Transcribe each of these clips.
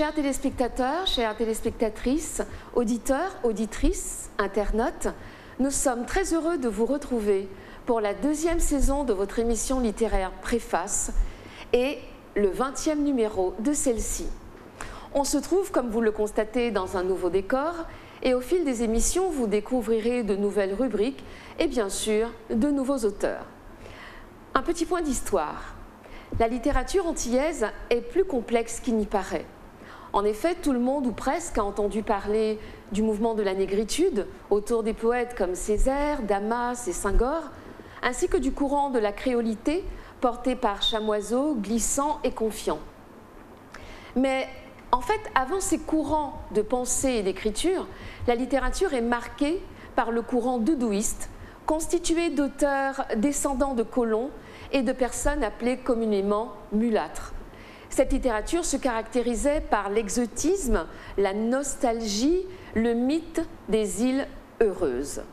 Chers téléspectateurs, chères téléspectatrices, auditeurs, auditrices, internautes, nous sommes très heureux de vous retrouver pour la deuxième saison de votre émission littéraire Préface et le 20e numéro de celle-ci. On se trouve, comme vous le constatez, dans un nouveau décor et au fil des émissions, vous découvrirez de nouvelles rubriques et bien sûr, de nouveaux auteurs. Un petit point d'histoire. La littérature antillaise est plus complexe qu'il n'y paraît. En effet, tout le monde, ou presque, a entendu parler du mouvement de la négritude autour des poètes comme Césaire, Damas et Senghor, ainsi que du courant de la créolité porté par Chamoiseau, Glissant et Confiant. Mais en fait, avant ces courants de pensée et d'écriture, la littérature est marquée par le courant doudouiste, constitué d'auteurs descendants de colons et de personnes appelées communément mulâtres. Cette littérature se caractérisait par l'exotisme, la nostalgie, le mythe des îles heureuses.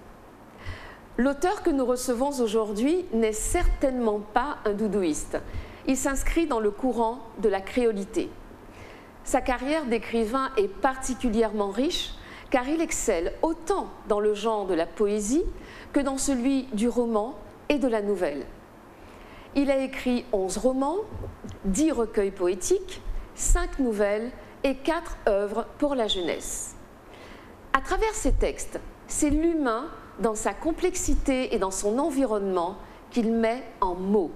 L'auteur que nous recevons aujourd'hui n'est certainement pas un doudouiste. Il s'inscrit dans le courant de la créolité. Sa carrière d'écrivain est particulièrement riche car il excelle autant dans le genre de la poésie que dans celui du roman et de la nouvelle. Il a écrit 11 romans, 10 recueils poétiques, 5 nouvelles et 4 œuvres pour la jeunesse. À travers ces textes, c'est l'humain dans sa complexité et dans son environnement qu'il met en mots.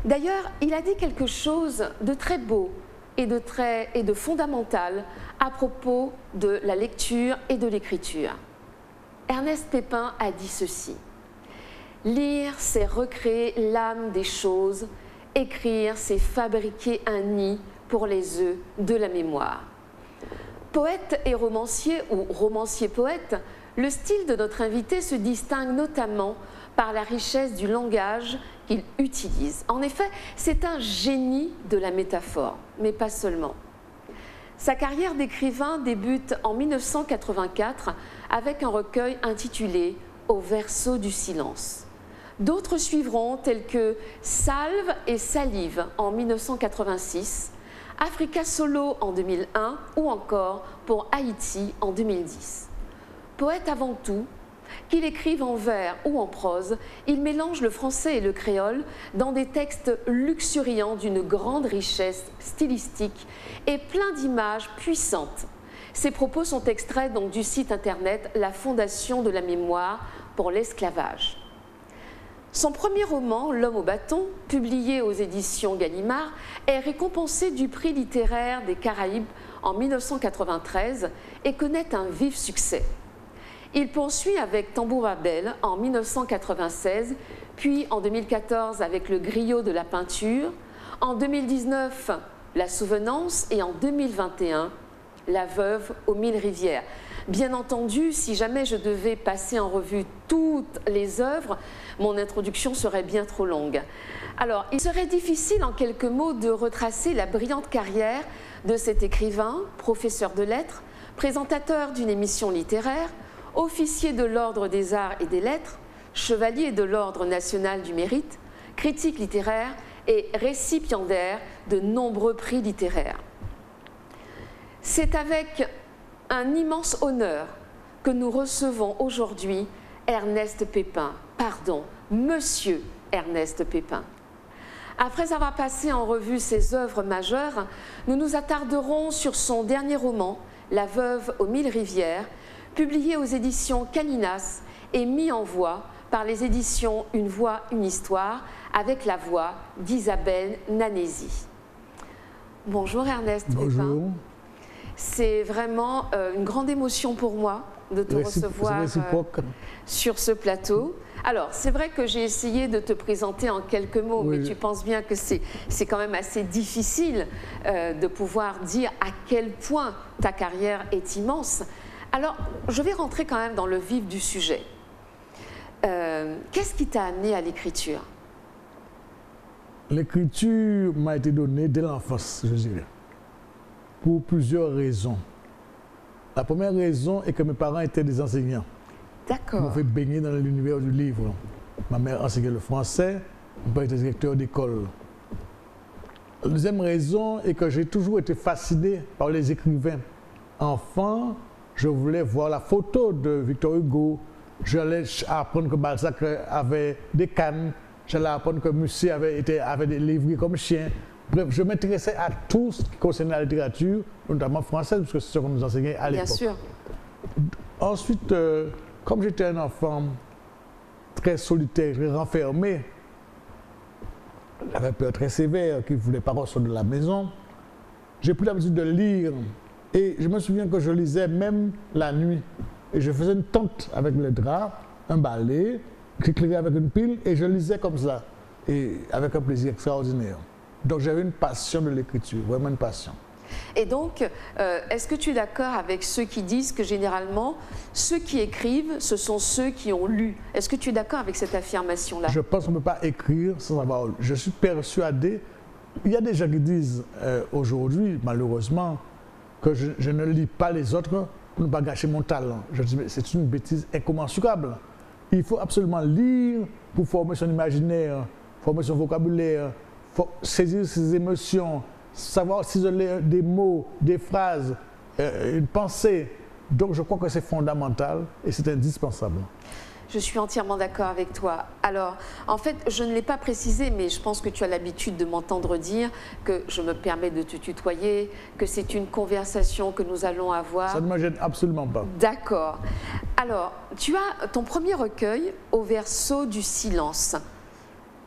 D'ailleurs, il a dit quelque chose de très beau et de fondamental à propos de la lecture et de l'écriture. Ernest Pépin a dit ceci: lire, c'est recréer l'âme des choses, écrire, c'est fabriquer un nid pour les œufs de la mémoire. Poète et romancier, ou romancier-poète, le style de notre invité se distingue notamment par la richesse du langage qu'il utilise. En effet, c'est un génie de la métaphore, mais pas seulement. Sa carrière d'écrivain débute en 1984 avec un recueil intitulé « Au verso du silence ». D'autres suivront, tels que Salve et Salive en 1986, Africa Solo en 2001 ou encore pour Haïti en 2010. Poète avant tout, qu'il écrive en vers ou en prose, il mélange le français et le créole dans des textes luxuriants d'une grande richesse stylistique et plein d'images puissantes. Ses propos sont extraits donc du site internet La Fondation de la Mémoire pour l'esclavage. Son premier roman, L'Homme au bâton, publié aux éditions Gallimard, est récompensé du prix littéraire des Caraïbes en 1993 et connaît un vif succès. Il poursuit avec Tambour à Belle en 1996, puis en 2014 avec Le Griot de la peinture, en 2019 La Souvenance et en 2021 La Veuve aux mille rivières. Bien entendu, si jamais je devais passer en revue toutes les œuvres, mon introduction serait bien trop longue. Alors, il serait difficile en quelques mots de retracer la brillante carrière de cet écrivain, professeur de lettres, présentateur d'une émission littéraire, officier de l'Ordre des Arts et des Lettres, chevalier de l'Ordre national du mérite, critique littéraire et récipiendaire de nombreux prix littéraires. C'est avec un immense honneur que nous recevons aujourd'hui Ernest Pépin, Monsieur Ernest Pépin. Après avoir passé en revue ses œuvres majeures, nous nous attarderons sur son dernier roman, La Veuve aux mille rivières, publié aux éditions Caninas et mis en voix par les éditions Une voix, une histoire, avec la voix d'Isabelle Nanesi. Bonjour Ernest Pépin. Bonjour. C'est vraiment une grande émotion pour moi de te recevoir sur ce plateau. Alors, c'est vrai que j'ai essayé de te présenter en quelques mots, oui, mais tu penses bien que c'est quand même assez difficile de pouvoir dire à quel point ta carrière est immense. Alors, je vais rentrer quand même dans le vif du sujet. Qu'est-ce qui t'a amené à l'écriture? L'écriture m'a été donnée dès l'enfance, je dirais, pour plusieurs raisons. La première raison est que mes parents étaient des enseignants. D'accord. Ils m'ont fait baigner dans l'univers du livre. Ma mère enseignait le français, mon père était directeur d'école. La deuxième raison est que j'ai toujours été fasciné par les écrivains. Enfant, je voulais voir la photo de Victor Hugo. J'allais apprendre que Balzac avait des cannes. J'allais apprendre que Musset avait des livres comme chien. Bref, je m'intéressais à tout ce qui concernait la littérature, notamment française, parce que c'est ce qu'on nous enseignait à l'époque. Bien sûr. Ensuite, comme j'étais un enfant très solitaire, très renfermé, j'avais peur très sévère, qui ne voulait pas ressortir de la maison, j'ai pris l'habitude de lire. Et je me souviens que je lisais même la nuit. Et je faisais une tente avec le drap, un balai, j'éclairais avec une pile, et je lisais comme ça, et avec un plaisir extraordinaire. Donc j'avais une passion de l'écriture, vraiment une passion. Et donc, est-ce que tu es d'accord avec ceux qui disent que généralement, ceux qui écrivent, ce sont ceux qui ont lu? Est-ce que tu es d'accord avec cette affirmation-là? Je pense qu'on ne peut pas écrire sans avoir lu. Je suis persuadé, il y a des gens qui disent aujourd'hui, malheureusement, que je ne lis pas les autres pour ne pas gâcher mon talent. Je dis, mais c'est une bêtise incommensurable. Il faut absolument lire pour former son imaginaire, former son vocabulaire, saisir ses émotions, savoir ciseler des mots, des phrases, une pensée. Donc je crois que c'est fondamental et c'est indispensable. Je suis entièrement d'accord avec toi. Alors, en fait, je ne l'ai pas précisé, mais je pense que tu as l'habitude de m'entendre dire que je me permets de te tutoyer, que c'est une conversation que nous allons avoir. Ça ne me gêne absolument pas. D'accord. Alors, tu as ton premier recueil, Au verso du silence.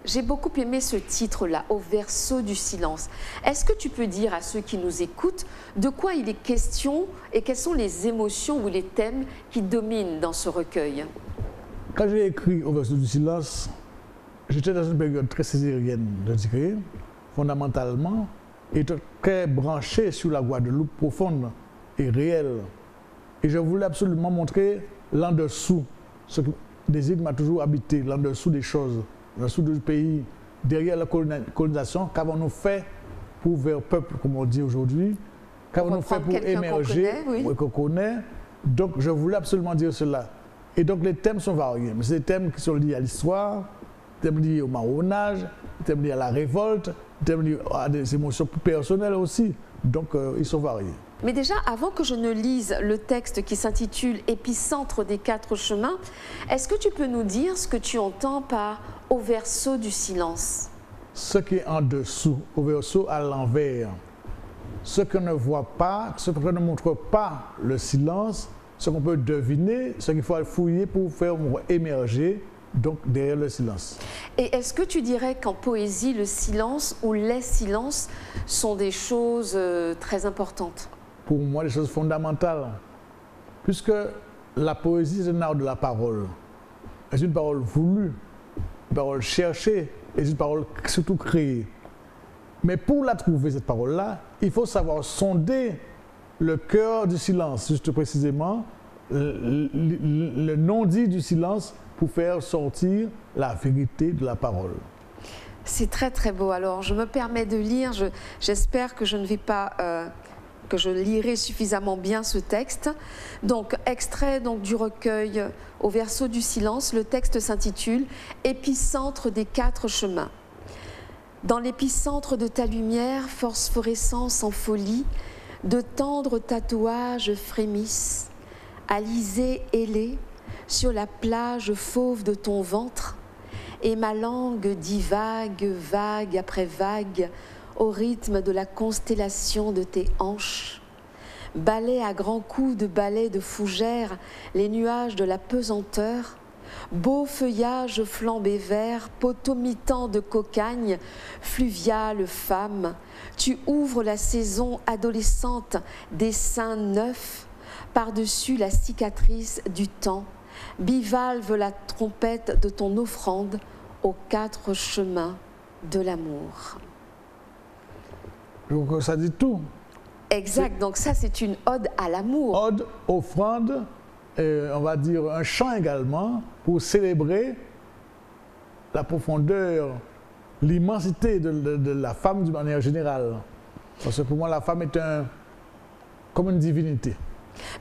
J'ai beaucoup aimé ce titre-là, Au verso du silence. Est-ce que tu peux dire à ceux qui nous écoutent de quoi il est question et quelles sont les émotions ou les thèmes qui dominent dans ce recueil? Quand j'ai écrit Au verso du silence, j'étais dans une période très césarienne de dire, fondamentalement, et très branché sur la Guadeloupe profonde et réelle. Et je voulais absolument montrer l'en dessous, ce que désir m'a toujours habité, l'en dessous des choses, l'en dessous du pays, derrière la colonisation, qu'avons-nous fait pour vers peuple, comme on dit aujourd'hui, qu'avons-nous fait pour émerger, qu'on connaît. Donc je voulais absolument dire cela. Et donc les thèmes sont variés, mais c'est des thèmes qui sont liés à l'histoire, des thèmes liés au marronnage, des thèmes liés à la révolte, des thèmes liés à des émotions plus personnelles aussi. Donc ils sont variés. Mais déjà, avant que je ne lise le texte qui s'intitule « Épicentre des quatre chemins », est-ce que tu peux nous dire ce que tu entends par « Au verso du silence » ? Ce qui est en dessous, au verso à l'envers. Ce qu'on ne voit pas, ce qu'on ne montre pas, le silence, ce qu'on peut deviner, ce qu'il faut fouiller pour faire émerger, donc derrière le silence. Et est-ce que tu dirais qu'en poésie, le silence ou les silences sont des choses très importantes? Pour moi, des choses fondamentales. Puisque la poésie, c'est un art de la parole. C'est une parole voulue, une parole cherchée, et une parole surtout créée. Mais pour la trouver, cette parole-là, il faut savoir sonder le cœur du silence, juste précisément, le non-dit du silence pour faire sortir la vérité de la parole. C'est très très beau. Alors je me permets de lire, j'espère que je ne vais pas, que je lirai suffisamment bien ce texte. Donc extrait donc, du recueil Au verso du silence, le texte s'intitule « Épicentre des quatre chemins ». Dans l'épicentre de ta lumière, phosphorescence en folie, de tendres tatouages frémissent, alizés ailés, sur la plage fauve de ton ventre, et ma langue divague, vague après vague, au rythme de la constellation de tes hanches. Balaie à grands coups de balai de fougères les nuages de la pesanteur, beau feuillage flambé vert, potomitant de cocagne, fluviale femme, tu ouvres la saison adolescente des seins neufs, par-dessus la cicatrice du temps, bivalve la trompette de ton offrande aux quatre chemins de l'amour. Donc ça dit tout. Exact, donc ça c'est une ode à l'amour. Ode, offrande, on va dire un chant également pour célébrer la profondeur, l'immensité de la femme d'une manière générale. Parce que pour moi la femme est comme une divinité.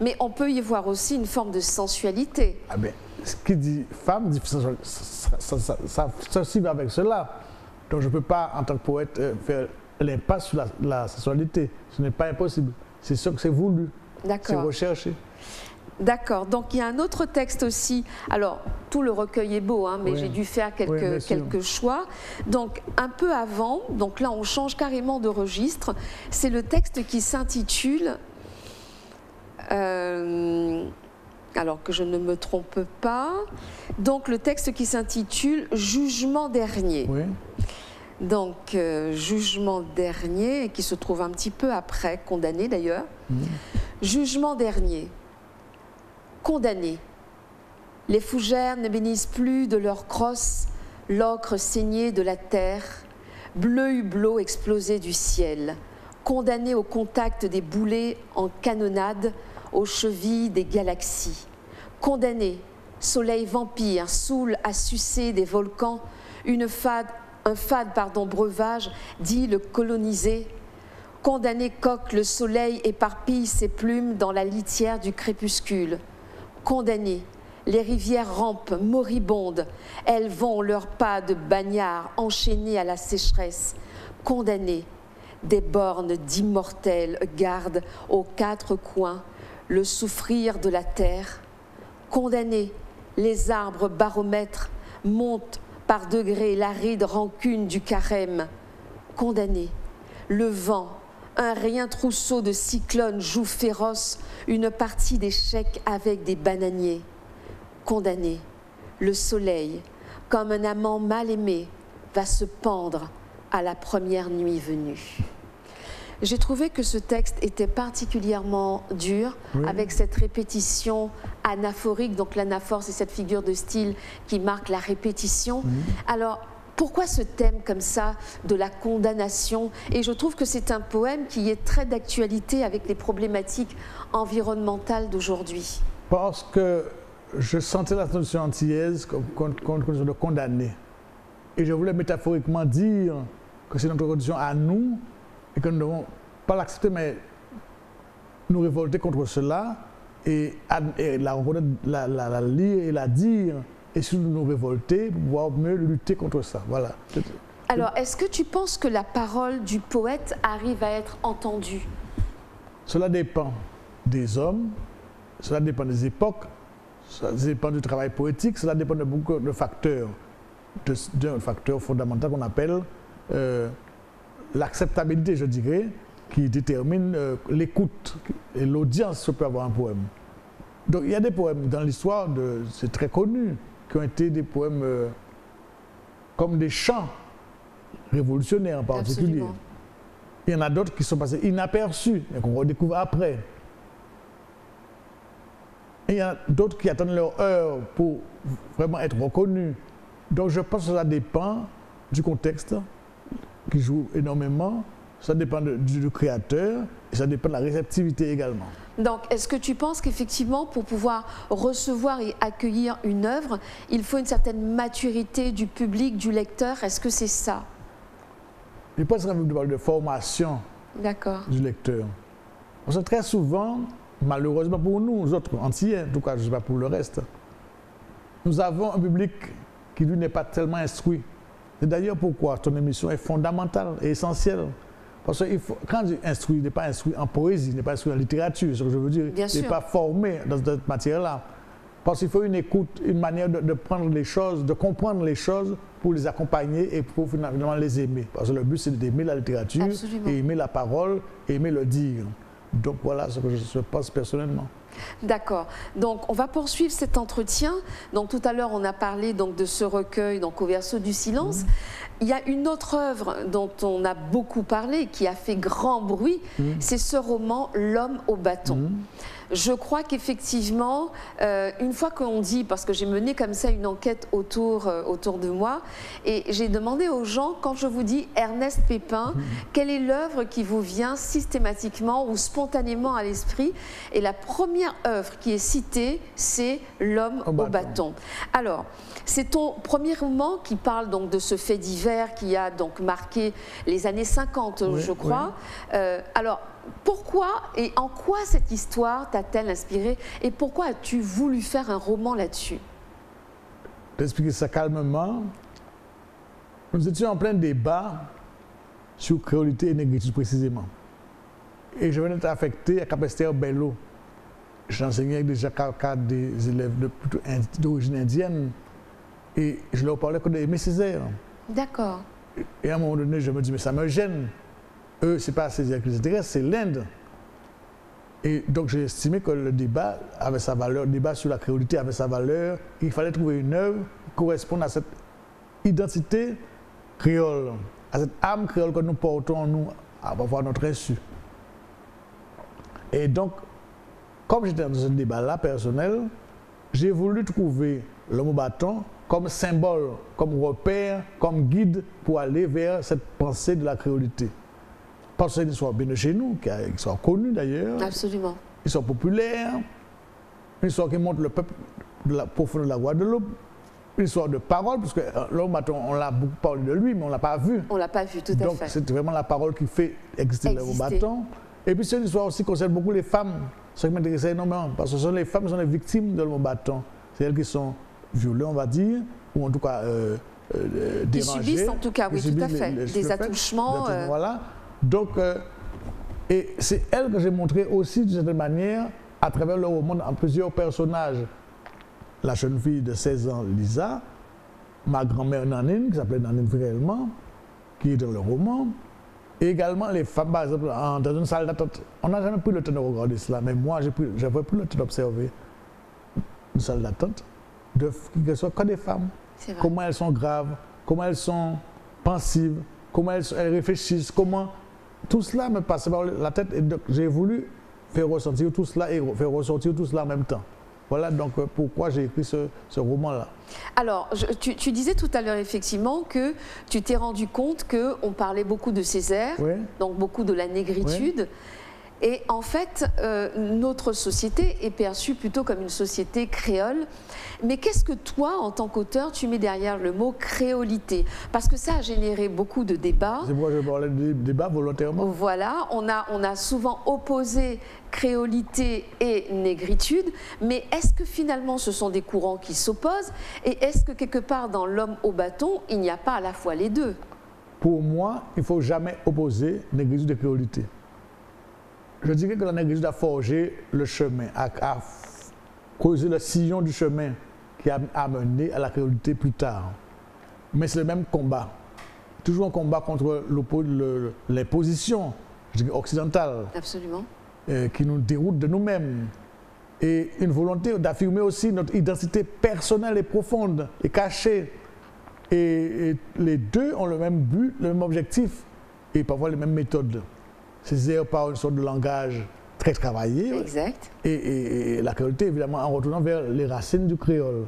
Mais on peut y voir aussi une forme de sensualité. Ah ben, ce qui dit femme, dit ça aussi va avec cela. Donc je ne peux pas, en tant que poète, faire l'impasse sur la sexualité. Ce n'est pas impossible. C'est sûr que c'est voulu. C'est recherché. D'accord. Donc il y a un autre texte aussi. Alors tout le recueil est beau, hein, mais j'ai dû faire quelques choix. Donc un peu avant, donc là on change carrément de registre. C'est le texte qui s'intitule, alors que je ne me trompe pas, donc le texte qui s'intitule Jugement dernier. Oui. Donc Jugement dernier, qui se trouve un petit peu après, Condamné d'ailleurs. Jugement dernier. Condamnés. Les fougères ne bénissent plus de leur crosse l'ocre saigné de la terre, bleu hublot explosé du ciel, condamnés au contact des boulets en canonnade, aux chevilles des galaxies. Condamnés, soleil vampire, saoul à sucer des volcans, un fade breuvage, dit le colonisé. Condamné coq, le soleil éparpille ses plumes dans la litière du crépuscule. Condamnées, les rivières rampent moribondes, elles vont leurs pas de bagnards enchaînés à la sécheresse. Condamnées, des bornes d'immortels gardent aux quatre coins le souffrir de la terre. Condamnés, les arbres baromètres montent par degrés l'aride rancune du carême. Condamnés, le vent, un rien trousseau de cyclones joue féroce une partie d'échecs avec des bananiers. Condamné, le soleil, comme un amant mal aimé, va se pendre à la première nuit venue. J'ai trouvé que ce texte était particulièrement dur, avec cette répétition anaphorique. Donc l'anaphore, c'est cette figure de style qui marque la répétition. Alors, pourquoi ce thème comme ça de la condamnation? Et je trouve que c'est un poème qui est très d'actualité avec les problématiques environnementales d'aujourd'hui. Parce que je sentais la traduction antillaise comme de condamner. Et je voulais métaphoriquement dire que c'est notre condition à nous et que nous ne devons pas l'accepter, mais nous révolter contre cela et la reconnaître, la lire et la dire. Et si nous nous révolter, pour pouvoir mieux lutter contre ça. Voilà. Alors, est-ce que tu penses que la parole du poète arrive à être entendue? Cela dépend des hommes, cela dépend des époques, cela dépend du travail poétique, cela dépend de beaucoup de facteurs. D'un facteur fondamental qu'on appelle l'acceptabilité, je dirais, qui détermine l'écoute et l'audience que peut avoir un poème. Donc il y a des poèmes dans l'histoire, c'est très connu, qui ont été des poèmes comme des chants révolutionnaires en particulier. Absolument. Il y en a d'autres qui sont passés inaperçus et qu'on redécouvre après. Et il y en a d'autres qui attendent leur heure pour vraiment être reconnus. Donc je pense que ça dépend du contexte qui joue énormément, ça dépend du créateur et ça dépend de la réceptivité également. Donc, est-ce que tu penses qu'effectivement, pour pouvoir recevoir et accueillir une œuvre, il faut une certaine maturité du public, du lecteur? Est-ce que c'est ça? Je pense qu'on veut parler de formation du lecteur. Parce que très souvent, malheureusement pour nous autres Antillais, en tout cas je ne sais pas pour le reste, nous avons un public qui lui n'est pas tellement instruit. C'est d'ailleurs pourquoi ton émission est fondamentale et essentielle. Parce que quand je dis instruit, il n'est pas instruit en poésie, il n'est pas instruit en littérature, c'est ce que je veux dire. Il n'est pas formé dans cette matière-là. Parce qu'il faut une écoute, une manière de prendre les choses, de comprendre les choses pour les accompagner et pour finalement les aimer. Parce que le but, c'est d'aimer la littérature, et aimer la parole, et aimer le dire. Donc voilà ce que je pense personnellement. D'accord. Donc on va poursuivre cet entretien. Donc tout à l'heure on a parlé donc de ce recueil donc Au berceau du silence. Il y a une autre œuvre dont on a beaucoup parlé qui a fait grand bruit, c'est ce roman L'homme au bâton. Je crois qu'effectivement, une fois qu'on dit, parce que j'ai mené comme ça une enquête autour de moi, et j'ai demandé aux gens, quand je vous dis Ernest Pépin, quelle est l'œuvre qui vous vient systématiquement ou spontanément à l'esprit? Et la première œuvre qui est citée, c'est L'homme au bâton. Alors, c'est ton premier roman qui parle donc de ce fait divers qui a donc marqué les années 50, je crois. Alors, pourquoi et en quoi cette histoire t'a-t-elle inspiré et pourquoi as-tu voulu faire un roman là-dessus? Pour expliquer ça calmement, nous étions en plein débat sur créolité et négritude précisément. Et je venais d'être affecté à Capesterre Bello. J'enseignais déjà des élèves d'origine indienne et je leur parlais que d'Aimé Césaire. D'accord. Et à un moment donné, je me dis, mais ça me gêne. Eux, ce n'est pas Césaire qui les intéresse, c'est l'Inde. Et donc j'ai estimé que le débat avait sa valeur, le débat sur la créolité avait sa valeur. Il fallait trouver une œuvre qui corresponde à cette identité créole, à cette âme créole que nous portons en nous, à avoir notre insu. Et donc, comme j'étais dans ce débat-là personnel, j'ai voulu trouver l'homme au bâton comme symbole, comme repère, comme guide pour aller vers cette pensée de la créolité. Parce que c'est une histoire bien de chez nous, qui sont connus d'ailleurs. Absolument. Ils sont populaires. Une histoire qui montre le peuple profond de la Guadeloupe. Une histoire de parole, parce que l'homme bâton, on l'a beaucoup parlé de lui, mais on ne l'a pas vu. On ne l'a pas vu, tout à fait. Donc c'est vraiment la parole qui fait exister l'homme bâton. Et puis c'est une histoire aussi qui concerne beaucoup les femmes. Ce qui m'intéressait énormément, parce que ce sont les femmes qui sont les victimes de l'homme bâton. C'est elles qui sont violées, on va dire, ou en tout cas dérangées. Qui subissent en tout cas, oui, tout à fait. Des attouchements. Voilà. Donc, et c'est elle que j'ai montré aussi d'une certaine manière à travers le roman en plusieurs personnages. La jeune fille de 16 ans, Lisa, ma grand-mère Nanine, qui s'appelait Nanine réellement, qui est dans le roman, et également les femmes, par exemple, dans une salle d'attente. On n'a jamais pris le temps de regarder cela, mais moi, j'avais pris le temps d'observer une salle d'attente, que ce soit que des femmes. Comment elles sont graves, comment elles sont pensives, comment elles réfléchissent, comment tout cela me passait par la tête et donc j'ai voulu faire ressentir tout cela et faire ressortir tout cela en même temps. Voilà donc pourquoi j'ai écrit ce roman-là. Alors, tu disais tout à l'heure effectivement que tu t'es rendu compte qu'on parlait beaucoup de Césaire, oui. Donc beaucoup de la négritude. Oui. Et en fait, notre société est perçue plutôt comme une société créole. Mais qu'est-ce que toi, en tant qu'auteur, tu mets derrière le mot créolité? Parce que ça a généré beaucoup de débats. C'est pourquoi je parlais de débats volontairement. Voilà, on a souvent opposé créolité et négritude. Mais est-ce que finalement ce sont des courants qui s'opposent? Et est-ce que quelque part dans l'homme au bâton, il n'y a pas à la fois les deux? Pour moi, il ne faut jamais opposer négritude et créolité. Je dirais que la négritude a forgé le chemin, a causé le sillon du chemin qui a amené à la créolité plus tard. Mais c'est le même combat. Toujours un combat contre l'imposition, je dirais occidentale. Absolument. Qui nous déroute de nous-mêmes. Et une volonté d'affirmer aussi notre identité personnelle et profonde et cachée. Et les deux ont le même but, le même objectif et parfois les mêmes méthodes. Césaire par une sorte de langage très travaillé. Exact. Et la créolité, évidemment, en retournant vers les racines du créole.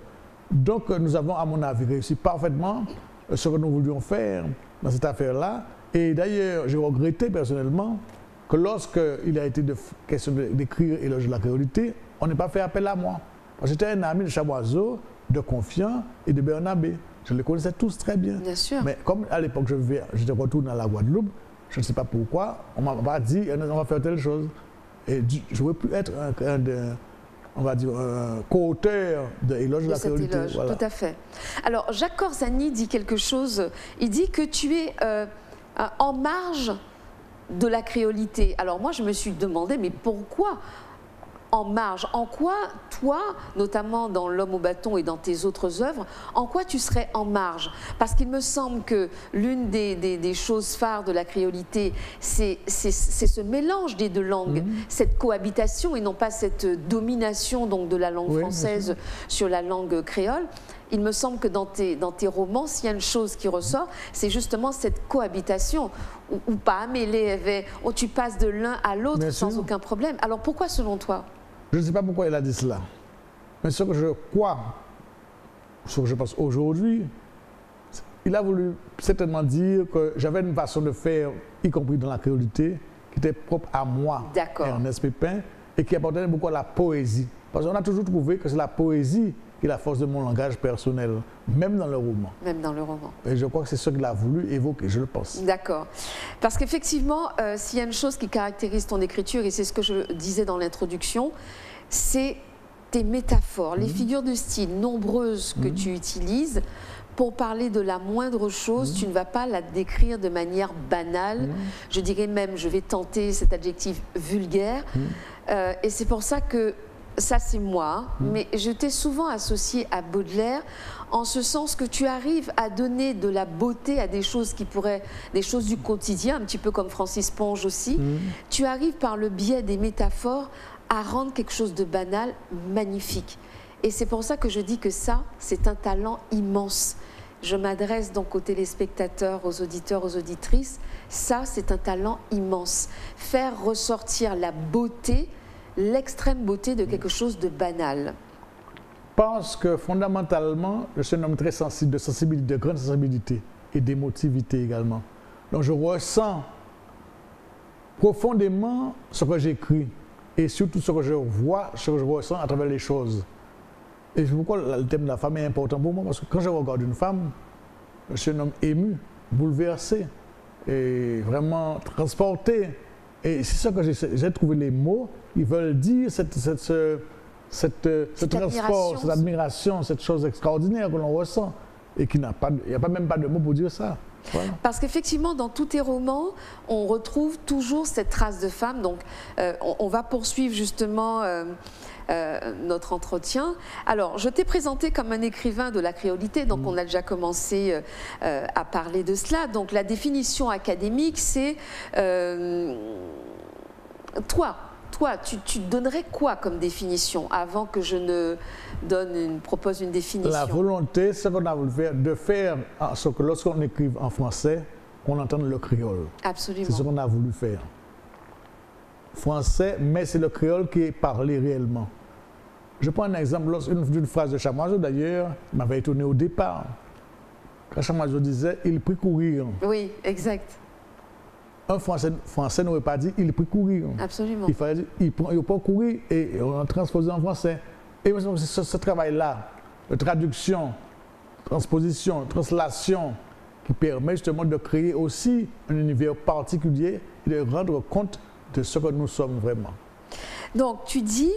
Donc, nous avons, à mon avis, réussi parfaitement ce que nous voulions faire dans cette affaire-là. Et d'ailleurs, j'ai regretté personnellement que lorsqu'il a été question d'écrire Éloge de la créolité, on n'ait pas fait appel à moi. Parce que j'étais un ami de Chaboiseau, de Confiant et de Bernabé. Je les connaissais tous très bien. Bien sûr. Mais comme à l'époque, je retourne à la Guadeloupe, je ne sais pas pourquoi, on ne m'a pas dit on va faire telle chose. Et j'aurais pu être on va dire, un co-auteur de Éloge de la créolité. Voilà. Tout à fait. Alors, Jacques Corzani dit quelque chose. Il dit que tu es en marge de la créolité. Alors moi, je me suis demandé, mais pourquoi en marge? En quoi, toi, notamment dans L'Homme au bâton et dans tes autres œuvres, en quoi tu serais en marge? Parce qu'il me semble que l'une des choses phares de la créolité, c'est ce mélange des deux langues, cette cohabitation et non pas cette domination donc, de la langue française sur la langue créole. Il me semble que dans tes romans, s'il y a une chose qui ressort, c'est justement cette cohabitation, où pas mêler, où tu passes de l'un à l'autre sans aucun problème. Alors pourquoi selon toi? Je ne sais pas pourquoi il a dit cela, mais ce que je crois, ce que je pense aujourd'hui, il a voulu certainement dire que j'avais une façon de faire, y compris dans la créolité, qui était propre à moi, Ernest Pépin, et qui appartenait beaucoup à la poésie. Parce qu'on a toujours trouvé que c'est la poésie qui est la force de mon langage personnel, même dans le roman. Même dans le roman. Et je crois que c'est ce qu'il a voulu évoquer, je le pense. D'accord. Parce qu'effectivement, s'il y a une chose qui caractérise ton écriture, et c'est ce que je disais dans l'introduction, c'est tes métaphores, les figures de style nombreuses que tu utilises, pour parler de la moindre chose, tu ne vas pas la décrire de manière banale. Je dirais même, je vais tenter cet adjectif vulgaire. Et c'est pour ça que, ça c'est moi, mais je t'ai souvent associé à Baudelaire, en ce sens que tu arrives à donner de la beauté à des choses qui pourraient, des choses du quotidien, un petit peu comme Francis Ponge aussi. Tu arrives par le biais des métaphores à rendre quelque chose de banal magnifique. Et c'est pour ça que je dis que ça, c'est un talent immense. Je m'adresse donc aux téléspectateurs, aux auditeurs, aux auditrices. Ça, c'est un talent immense. Faire ressortir la beauté, l'extrême beauté de quelque chose de banal. Je pense que fondamentalement, je suis un homme très sensible, de sensibilité, de grande sensibilité et d'émotivité également. Donc je ressens profondément ce que j'écris et surtout ce que je vois, ce que je ressens à travers les choses. Et c'est pourquoi le thème de la femme est important pour moi, parce que quand je regarde une femme, je suis un homme ému, bouleversé, et vraiment transporté. Et c'est ça que j'ai trouvé les mots, ils veulent dire ce transport, cette admiration, cette chose extraordinaire que l'on ressent, et qu'il n'y a même pas de mots pour dire ça. Voilà. Parce qu'effectivement, dans tous tes romans, on retrouve toujours cette trace de femme. Donc, on va poursuivre justement notre entretien. Alors, je t'ai présenté comme un écrivain de la créolité, donc on a déjà commencé à parler de cela. Donc, la définition académique, c'est toi, tu donnerais quoi comme définition avant que je ne propose une définition? La volonté, c'est ce qu'on a voulu faire, de faire en sorte que lorsqu'on écrive en français, on entende le créole. Absolument. C'est ce qu'on a voulu faire. Français, mais c'est le créole qui est parlé réellement. Je prends un exemple d'une phrase de Chamoiseau, d'ailleurs, qui m'avait étonné au départ. Quand Chamoiseau disait « il prit courir ». Oui, exact. Un Français n'aurait pas dit « il prit courir ». Absolument. Il fallait dire « il prend courir » et on a transposé en français. Et ce travail-là, de traduction, transposition, translation, qui permet justement de créer aussi un univers particulier et de rendre compte de ce que nous sommes vraiment. Donc tu dis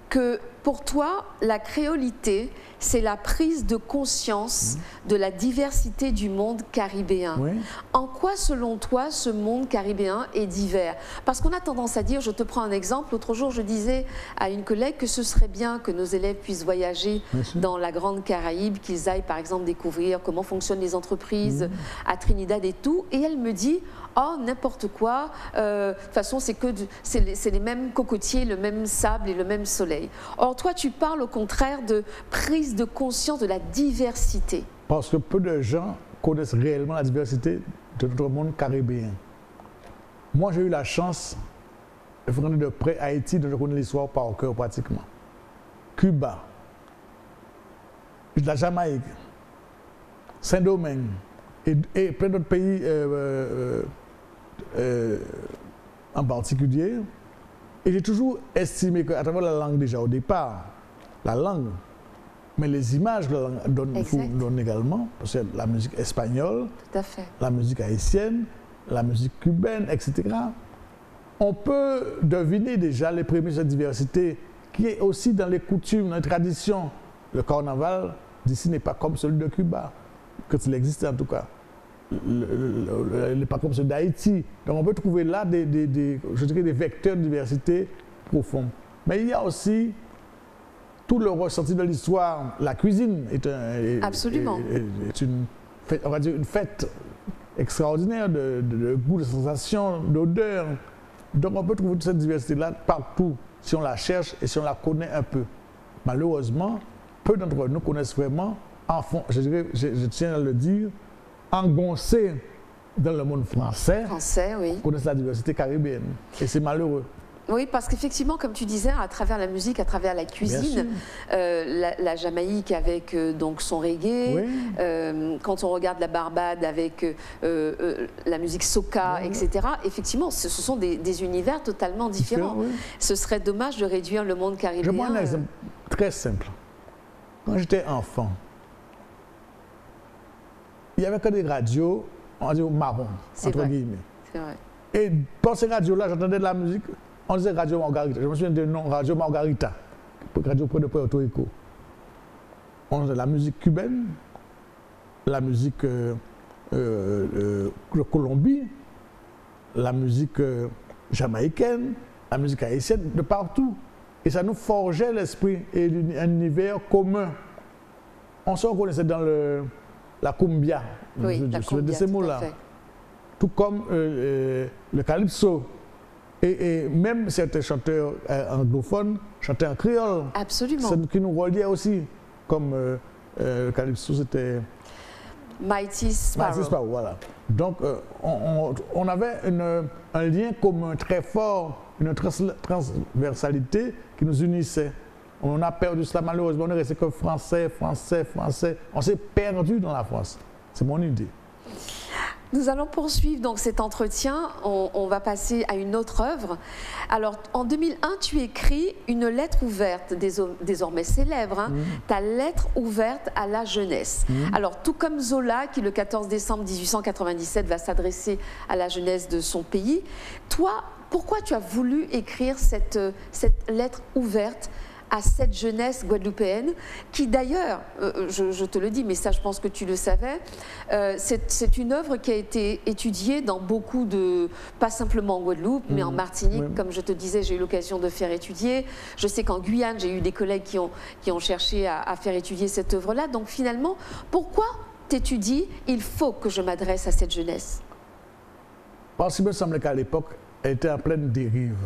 que pour toi, la créolité, c'est la prise de conscience de la diversité du monde caribéen. Oui. En quoi, selon toi, ce monde caribéen est divers? Parce qu'on a tendance à dire, je te prends un exemple, l'autre jour je disais à une collègue que ce serait bien que nos élèves puissent voyager dans la Grande Caraïbe, qu'ils aillent par exemple découvrir comment fonctionnent les entreprises à Trinidad et tout, et elle me dit, oh, n'importe quoi, de toute façon c'est les mêmes cocotiers, le même sable et le même soleil. Or toi tu parles au contraire de prise de conscience de la diversité. Parce que peu de gens connaissent réellement la diversité de notre monde caribéen. Moi j'ai eu la chance de fréquenter de près Haïti, dont je connais l'histoire par cœur pratiquement. Cuba, la Jamaïque, Saint-Domingue et plein d'autres pays en particulier. Et j'ai toujours estimé qu'à travers la langue déjà au départ, la langue, mais les images que la langue donne également, parce que la musique espagnole, la musique haïtienne, la musique cubaine, etc. On peut deviner déjà les prémices de cette diversité qui est aussi dans les coutumes, dans les traditions. Le carnaval d'ici n'est pas comme celui de Cuba, quand il existe en tout cas. Il n'est pas comme celui d'Haïti. Donc on peut trouver là je dirais des vecteurs de diversité profonds. Mais il y a aussi tout le ressenti de l'histoire. La cuisine est on va dire une fête extraordinaire de goût, de sensations, d'odeurs. Donc on peut trouver toute cette diversité-là partout si on la cherche et si on la connaît un peu. Malheureusement, peu d'entre nous connaissent vraiment, en fond, je tiens à le dire, engoncés dans le monde français, connaissent la diversité caribéenne. Et c'est malheureux. Oui, parce qu'effectivement, comme tu disais, à travers la musique, à travers la cuisine, la Jamaïque avec donc son reggae, quand on regarde la Barbade avec la musique soca, etc., effectivement, ce sont des univers totalement différents. Ce serait dommage de réduire le monde caribéen. Je prends un exemple très simple. Quand j'étais enfant, il n'y avait que des radios, on va dire marron, entre guillemets. C'est vrai. Et dans ces radios-là, j'entendais de la musique, on disait Radio Margarita. Je me souviens du nom Radio Margarita. Radio Pro de Puerto Rico. On a la musique cubaine, la musique de Colombie, la musique jamaïcaine, la musique haïtienne, de partout. Et ça nous forgeait l'esprit et un univers commun. On se reconnaissait dans la cumbia, de ces mots-là. Tout comme le calypso. Et même certains chanteurs anglophones chantaient en créole. Absolument. C'est qui nous reliait aussi. Comme le calypso, c'était Mighty Sparrow. Mighty Sparrow, voilà. Donc, on avait un lien commun très fort, une transversalité qui nous unissait. On a perdu cela malheureusement, on est resté que français. On s'est perdu dans la France. C'est mon idée. Nous allons poursuivre donc cet entretien. On va passer à une autre œuvre. Alors, en 2001, tu écris une lettre ouverte, désormais célèbre, hein, ta lettre ouverte à la jeunesse. Alors, tout comme Zola, qui le 14 décembre 1897 va s'adresser à la jeunesse de son pays, toi, pourquoi tu as voulu écrire cette lettre ouverte à cette jeunesse guadeloupéenne qui d'ailleurs, je te le dis, mais ça je pense que tu le savais, c'est une œuvre qui a été étudiée dans beaucoup de, pas simplement en Guadeloupe, mais en Martinique, comme je te disais, j'ai eu l'occasion de faire étudier. Je sais qu'en Guyane, j'ai eu des collègues qui ont cherché à faire étudier cette œuvre-là. Donc finalement, pourquoi t'étudies, il faut que je m'adresse à cette jeunesse? Parce qu'il me semble qu'à l'époque, elle était en pleine dérive.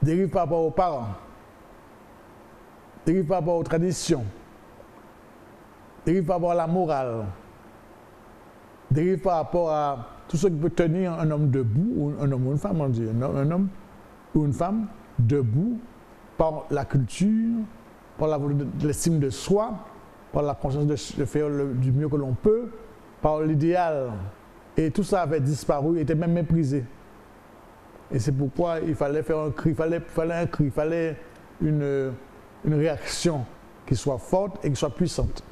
Dérive par rapport aux parents, dérive par rapport aux traditions, dérive par rapport à la morale, dérive par rapport à tout ce qui peut tenir un homme debout, ou un homme ou une femme, on dit, un homme ou une femme debout par la culture, par l'estime de soi, par la conscience de faire du mieux que l'on peut, par l'idéal. Et tout ça avait disparu, était même méprisé. Et c'est pourquoi il fallait faire un cri, il fallait une réaction qui soit forte et qui soit puissante.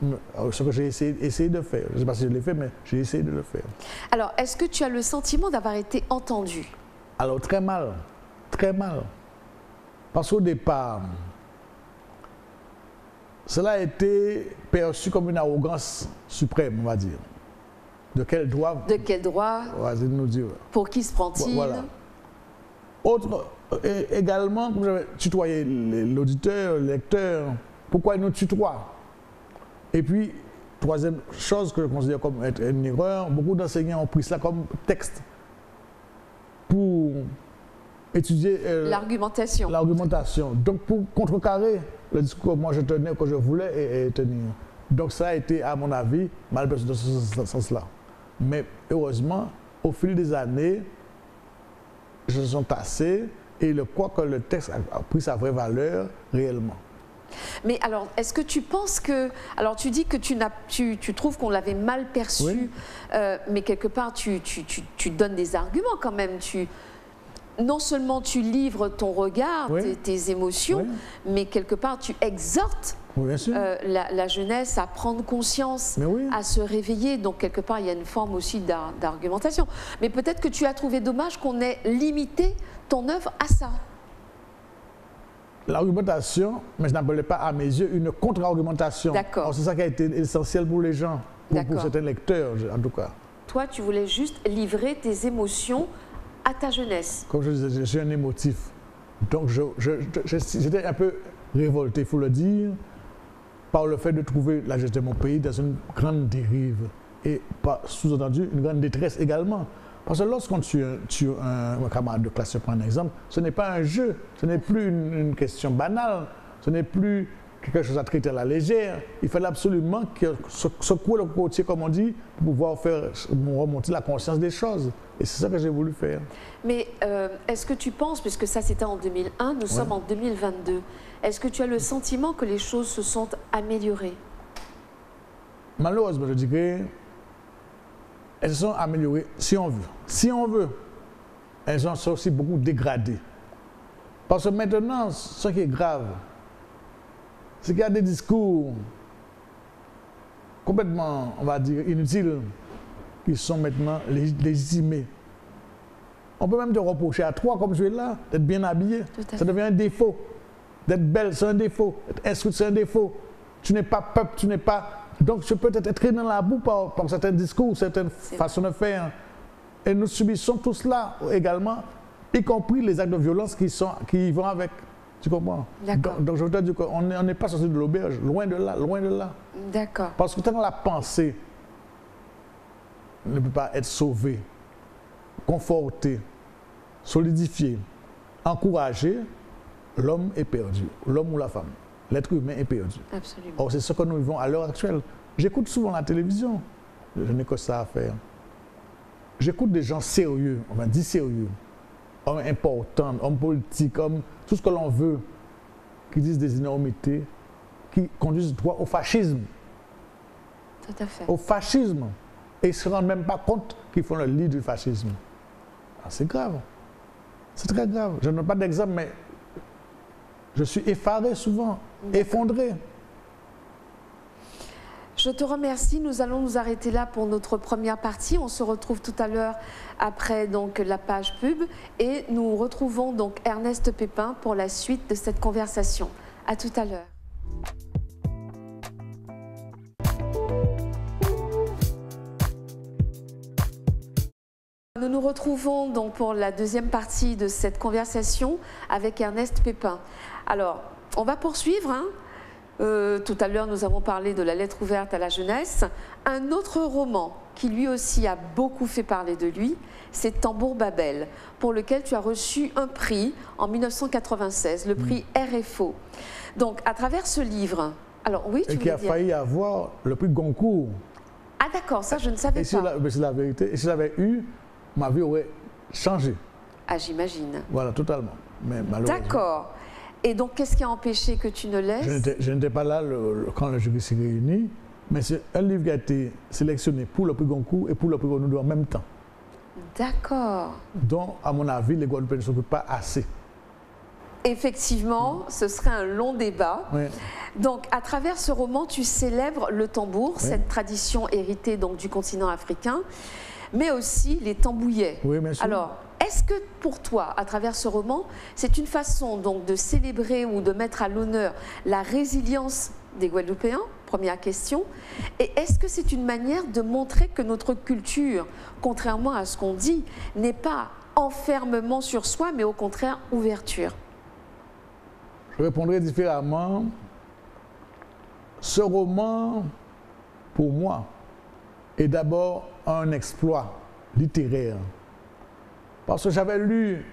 Ce que j'ai essayé de faire. Je ne sais pas si je l'ai fait, mais j'ai essayé de le faire. Alors, est-ce que tu as le sentiment d'avoir été entendu? Alors, très mal. Très mal. Parce qu'au départ, cela a été perçu comme une arrogance suprême, on va dire. De quel droit? De quel droit? Nous dire. Pour qui se prend-il? Voilà. Autre, également, comme j'avais tutoyé l'auditeur, le lecteur, pourquoi il nous tutoie? Et puis, troisième chose que je considère comme être une erreur, beaucoup d'enseignants ont pris cela comme texte pour étudier l'argumentation. Donc, pour contrecarrer le discours que moi je tenais, que je voulais tenir. Donc, ça a été, à mon avis, mal perçu dans ce sens-là. Mais heureusement, au fil des années, je sont tassés et je crois que le texte a pris sa vraie valeur réellement. Mais alors, est-ce que tu penses que... Alors, tu dis que tu trouves qu'on l'avait mal perçu, oui. Mais quelque part, tu donnes des arguments quand même. Non seulement tu livres ton regard, oui. tes émotions, oui. mais quelque part, tu exhortes oui, la jeunesse à prendre conscience, oui. à se réveiller. Donc, quelque part, il y a une forme aussi d'argumentation. Mais peut-être que tu as trouvé dommage qu'on ait limité ton œuvre à ça. L'argumentation, mais je n'appelais pas à mes yeux une contre-argumentation. D'accord. C'est ça qui a été essentiel pour les gens, pour certains lecteurs en tout cas. Toi, tu voulais juste livrer tes émotions à ta jeunesse. Comme je disais, je suis un émotif. Donc j'étais un peu révolté, il faut le dire, par le fait de trouver la jeunesse de mon pays dans une grande dérive et sous-entendu une grande détresse également. Parce que lorsqu'on tue un camarade de classe, pour un exemple, ce n'est pas un jeu, ce n'est plus une question banale, ce n'est plus quelque chose à traiter à la légère. Il fallait absolument secouer le côtier, comme on dit, pour pouvoir faire remonter la conscience des choses. Et c'est ça que j'ai voulu faire. Mais est-ce que tu penses, puisque ça c'était en 2001, nous sommes en 2022, est-ce que tu as le sentiment que les choses se sont améliorées? Malheureusement, je dirais, elles se sont améliorées si on veut. Si on veut, elles sont aussi beaucoup dégradées. Parce que maintenant, ce qui est grave, c'est qu'il y a des discours complètement, on va dire, inutiles, qui sont maintenant légitimés. On peut même te reprocher à toi, comme tu es là, d'être bien habillé. Ça devient un défaut. D'être belle, c'est un défaut. Être instruite, c'est un défaut. Tu n'es pas peuple, tu n'es pas... Donc, je peux être traîné dans la boue par certains discours, certaines façons de faire. Et nous subissons tout cela également, y compris les actes de violence qui vont avec. Tu comprends? Donc, je veux te dire qu'on n'est pas sorti de l'auberge, loin de là, loin de là. D'accord. Parce que tant la pensée ne peut pas être sauvée, confortée, solidifiée, encouragée, l'homme est perdu, l'homme ou la femme. L'être humain est perdu. Absolument. Or, c'est ce que nous vivons à l'heure actuelle. J'écoute souvent la télévision. Je n'ai que ça à faire. J'écoute des gens sérieux, on va dire sérieux, hommes importants, hommes politiques, hommes, tout ce que l'on veut, qui disent des énormités, qui conduisent droit au fascisme. Tout à fait. Au fascisme. Et ils ne se rendent même pas compte qu'ils font le lit du fascisme. C'est grave. C'est très grave. Je ne donne pas d'exemple, mais je suis effaré souvent, effondré. Je te remercie. Nous allons nous arrêter là pour notre première partie. On se retrouve tout à l'heure après donc, la page pub et nous retrouvons donc Ernest Pépin pour la suite de cette conversation. À tout à l'heure. Nous nous retrouvons donc pour la deuxième partie de cette conversation avec Ernest Pépin. Alors, on va poursuivre. Tout à l'heure, nous avons parlé de la lettre ouverte à la jeunesse. Un autre roman qui lui aussi a beaucoup fait parler de lui, c'est Tambour Babel, pour lequel tu as reçu un prix en 1996, le prix RFO. Donc, à travers ce livre, alors oui, tu et qui a failli avoir le prix Goncourt. Ah d'accord, ça je ne savais pas. C'est la vérité. Et si j'avais eu, ma vie aurait changé. Ah, j'imagine. Voilà, totalement. Mais malheureusement. D'accord. Et donc, qu'est-ce qui a empêché que tu ne laisses? Je n'étais pas là quand le jury s'est réuni, mais c'est un livre qui a été sélectionné pour le prix Goncourt et pour le prix Renaudot en même temps. D'accord. Donc, à mon avis, les Guadeloupéens ne s'occupent pas assez. Effectivement, ce serait un long débat. Oui. Donc, à travers ce roman, tu célèbres le tambour, Oui. cette tradition héritée donc, du continent africain, mais aussi les tambouillets. Oui, bien sûr. Alors, est-ce que pour toi, à travers ce roman, c'est une façon donc de célébrer ou de mettre à l'honneur la résilience des Guadeloupéens? Première question. Et est-ce que c'est une manière de montrer que notre culture, contrairement à ce qu'on dit, n'est pas enfermement sur soi, mais au contraire ouverture? Je répondrai différemment. Ce roman, pour moi, est d'abord un exploit littéraire. Parce que j'avais lu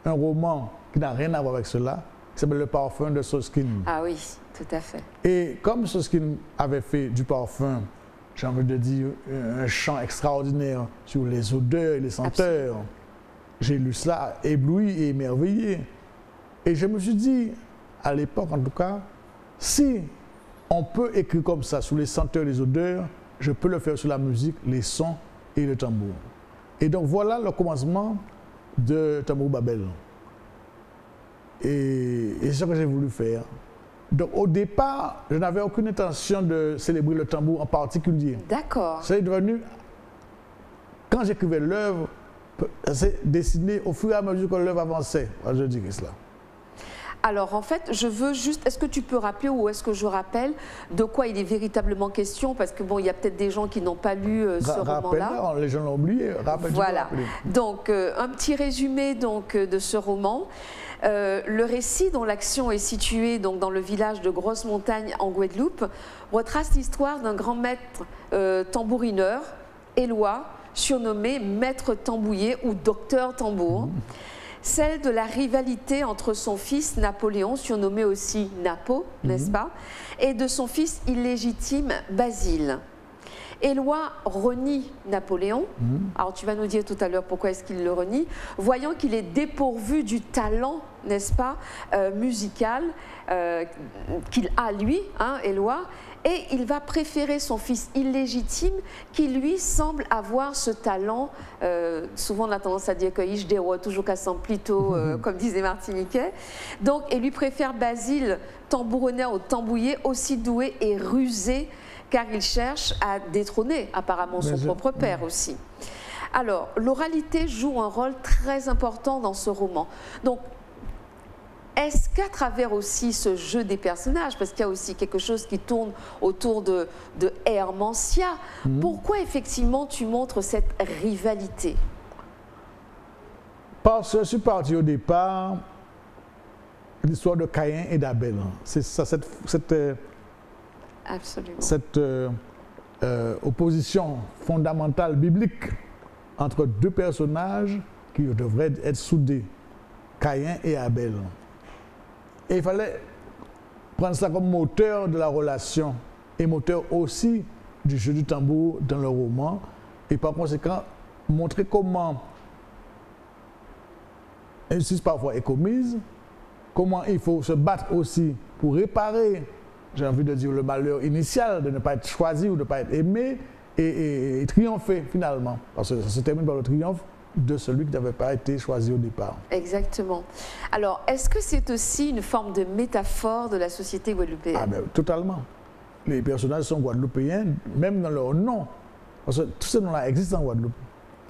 un roman qui n'a rien à voir avec cela, qui s'appelle Le Parfum de Soskin. Ah oui, tout à fait. Et comme Soskin avait fait du parfum, j'ai envie de dire, un chant extraordinaire sur les odeurs et les senteurs, j'ai lu cela ébloui et émerveillé. Et je me suis dit, à l'époque en tout cas, si on peut écrire comme ça sur les senteurs et les odeurs, je peux le faire sur la musique, les sons et le tambour. Et donc voilà le commencement de Tambour Babel. Et c'est ce que j'ai voulu faire. Donc au départ, je n'avais aucune intention de célébrer le tambour en particulier. D'accord. C'est devenu, quand j'écrivais l'œuvre, c'est dessiné au fur et à mesure que l'œuvre avançait. Je dirais cela. Alors en fait, je veux juste, est-ce que tu peux rappeler ou est-ce que je rappelle de quoi il est véritablement question? Parce que bon, il y a peut-être des gens qui n'ont pas lu ce roman-là. Les gens l'ont oublié. Voilà. Donc un petit résumé donc, de ce roman. Le récit dont l'action est située donc, dans le village de Grosse-Montagne en Guadeloupe retrace l'histoire d'un grand maître tambourineur, Éloi, surnommé Maître Tambouillet ou Docteur Tambour. Celle de la rivalité entre son fils Napoléon, surnommé aussi Napo, n'est-ce pas, et de son fils illégitime Basile. Éloi renie Napoléon. Alors tu vas nous dire tout à l'heure pourquoi est-ce qu'il le renie, voyant qu'il est dépourvu du talent, n'est-ce pas, musical qu'il a lui, hein, Éloi, et il va préférer son fils illégitime qui lui semble avoir ce talent. Souvent on a tendance à dire que je déroule toujours qu'à son plutôt, comme disait Martiniquais. Donc, et lui préfère Basile, tambouronner au tambouillé, aussi doué et rusé, car il cherche à détrôner apparemment son propre père aussi. Alors, l'oralité joue un rôle très important dans ce roman. Donc, est-ce qu'à travers aussi ce jeu des personnages, parce qu'il y a aussi quelque chose qui tourne autour de Hermantia, pourquoi effectivement tu montres cette rivalité? Parce que je suis parti au départ de l'histoire de Caïn et d'Abel. C'est ça, cette opposition fondamentale biblique entre deux personnages qui devraient être soudés, Caïn et Abel. Et il fallait prendre ça comme moteur de la relation et moteur aussi du jeu du tambour dans le roman, et par conséquent montrer comment l'injustice parfois est commise, comment il faut se battre aussi pour réparer, j'ai envie de dire, le malheur initial de ne pas être choisi ou de ne pas être aimé, et triompher finalement. Parce que ça se termine par le triomphe de celui qui n'avait pas été choisi au départ. Exactement. Alors, est-ce que c'est aussi une forme de métaphore de la société guadeloupéenne? Ah ben, totalement. Les personnages sont guadeloupéens, même dans leur nom. Parce que tous ces noms-là existent en Guadeloupe.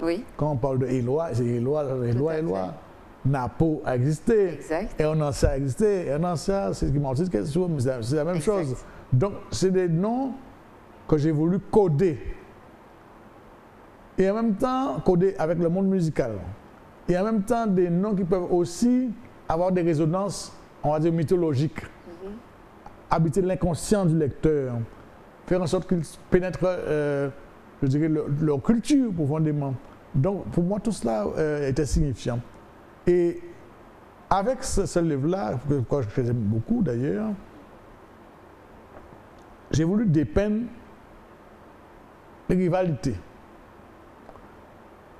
Oui. Quand on parle de Éloi, c'est Éloi. Napo a existé. Exact. Hermantia a existé. Hermantia, c'est ce qui m'a dit, c'est la même chose. Donc, c'est des noms que j'ai voulu coder. Et en même temps, coder avec le monde musical. Et en même temps, des noms qui peuvent aussi avoir des résonances, on va dire, mythologiques. Habiter l'inconscient du lecteur. Faire en sorte qu'il pénètre, je dirais, leur culture profondément. Donc, pour moi, tout cela était signifiant. Et avec ce livre-là, que j'aime beaucoup d'ailleurs, j'ai voulu dépeindre les rivalités,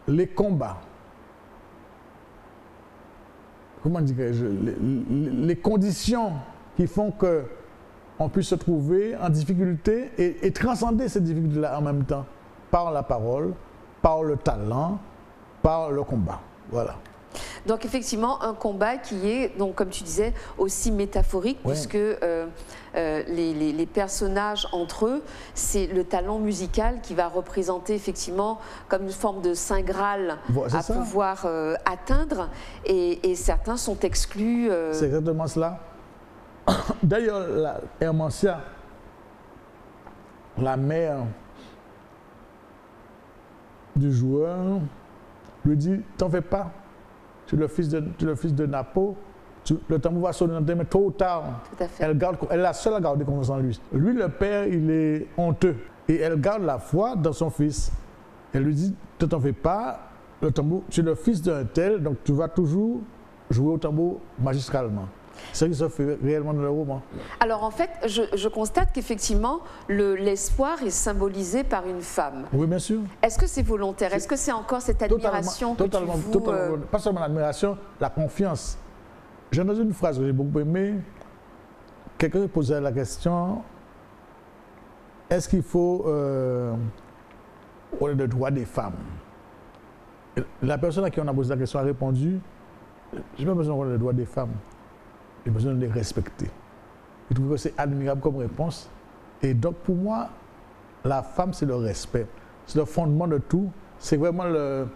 les combats, comment dirais-je, les conditions qui font qu'on puisse se trouver en difficulté et transcender ces difficultés-là en même temps, par la parole, par le talent, par le combat. Voilà. Donc effectivement, un combat qui est, donc, comme tu disais, aussi métaphorique, oui, puisque les personnages entre eux, c'est le talent musical qui va représenter effectivement comme une forme de saint Graal à pouvoir atteindre, et certains sont exclus. C'est exactement cela. D'ailleurs, Hermantia, la mère du joueur, lui dit, t'en fais pas. Tu es le fils de Napo, le tambour va sonner dans tes mains tôt ou tard. Tout à fait. Elle est la seule à garder confiance en lui. Lui, le père, il est honteux. Et elle garde la foi dans son fils. Elle lui dit, ne t'en fais pas, le tambour, tu es le fils d'un tel, donc tu vas toujours jouer au tambour magistralement. C'est ce qui se fait réellement dans le roman. Alors en fait, je constate qu'effectivement, l'espoir est symbolisé par une femme. Oui, bien sûr. Est-ce que c'est volontaire? Est-ce que c'est encore cette admiration totalement, pas seulement l'admiration, la confiance. J'ai entendu une phrase que j'ai beaucoup aimée. Quelqu'un posait la question, est-ce qu'il faut le droit des femmes? Et la personne à qui on a posé la question a répondu, je n'ai pas besoin de le droit des femmes. J'ai besoin de les respecter. Je trouve que c'est admirable comme réponse. Et donc, pour moi, la femme, c'est le respect. C'est le fondement de tout. C'est vraiment le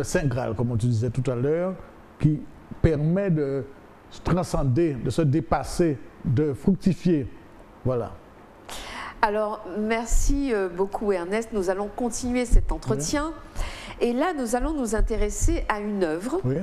Saint Graal, comme tu disais tout à l'heure, qui permet de se transcender, de se dépasser, de fructifier. Voilà. Alors, merci beaucoup, Ernest. Nous allons continuer cet entretien. Oui. Et là, nous allons nous intéresser à une œuvre. Oui.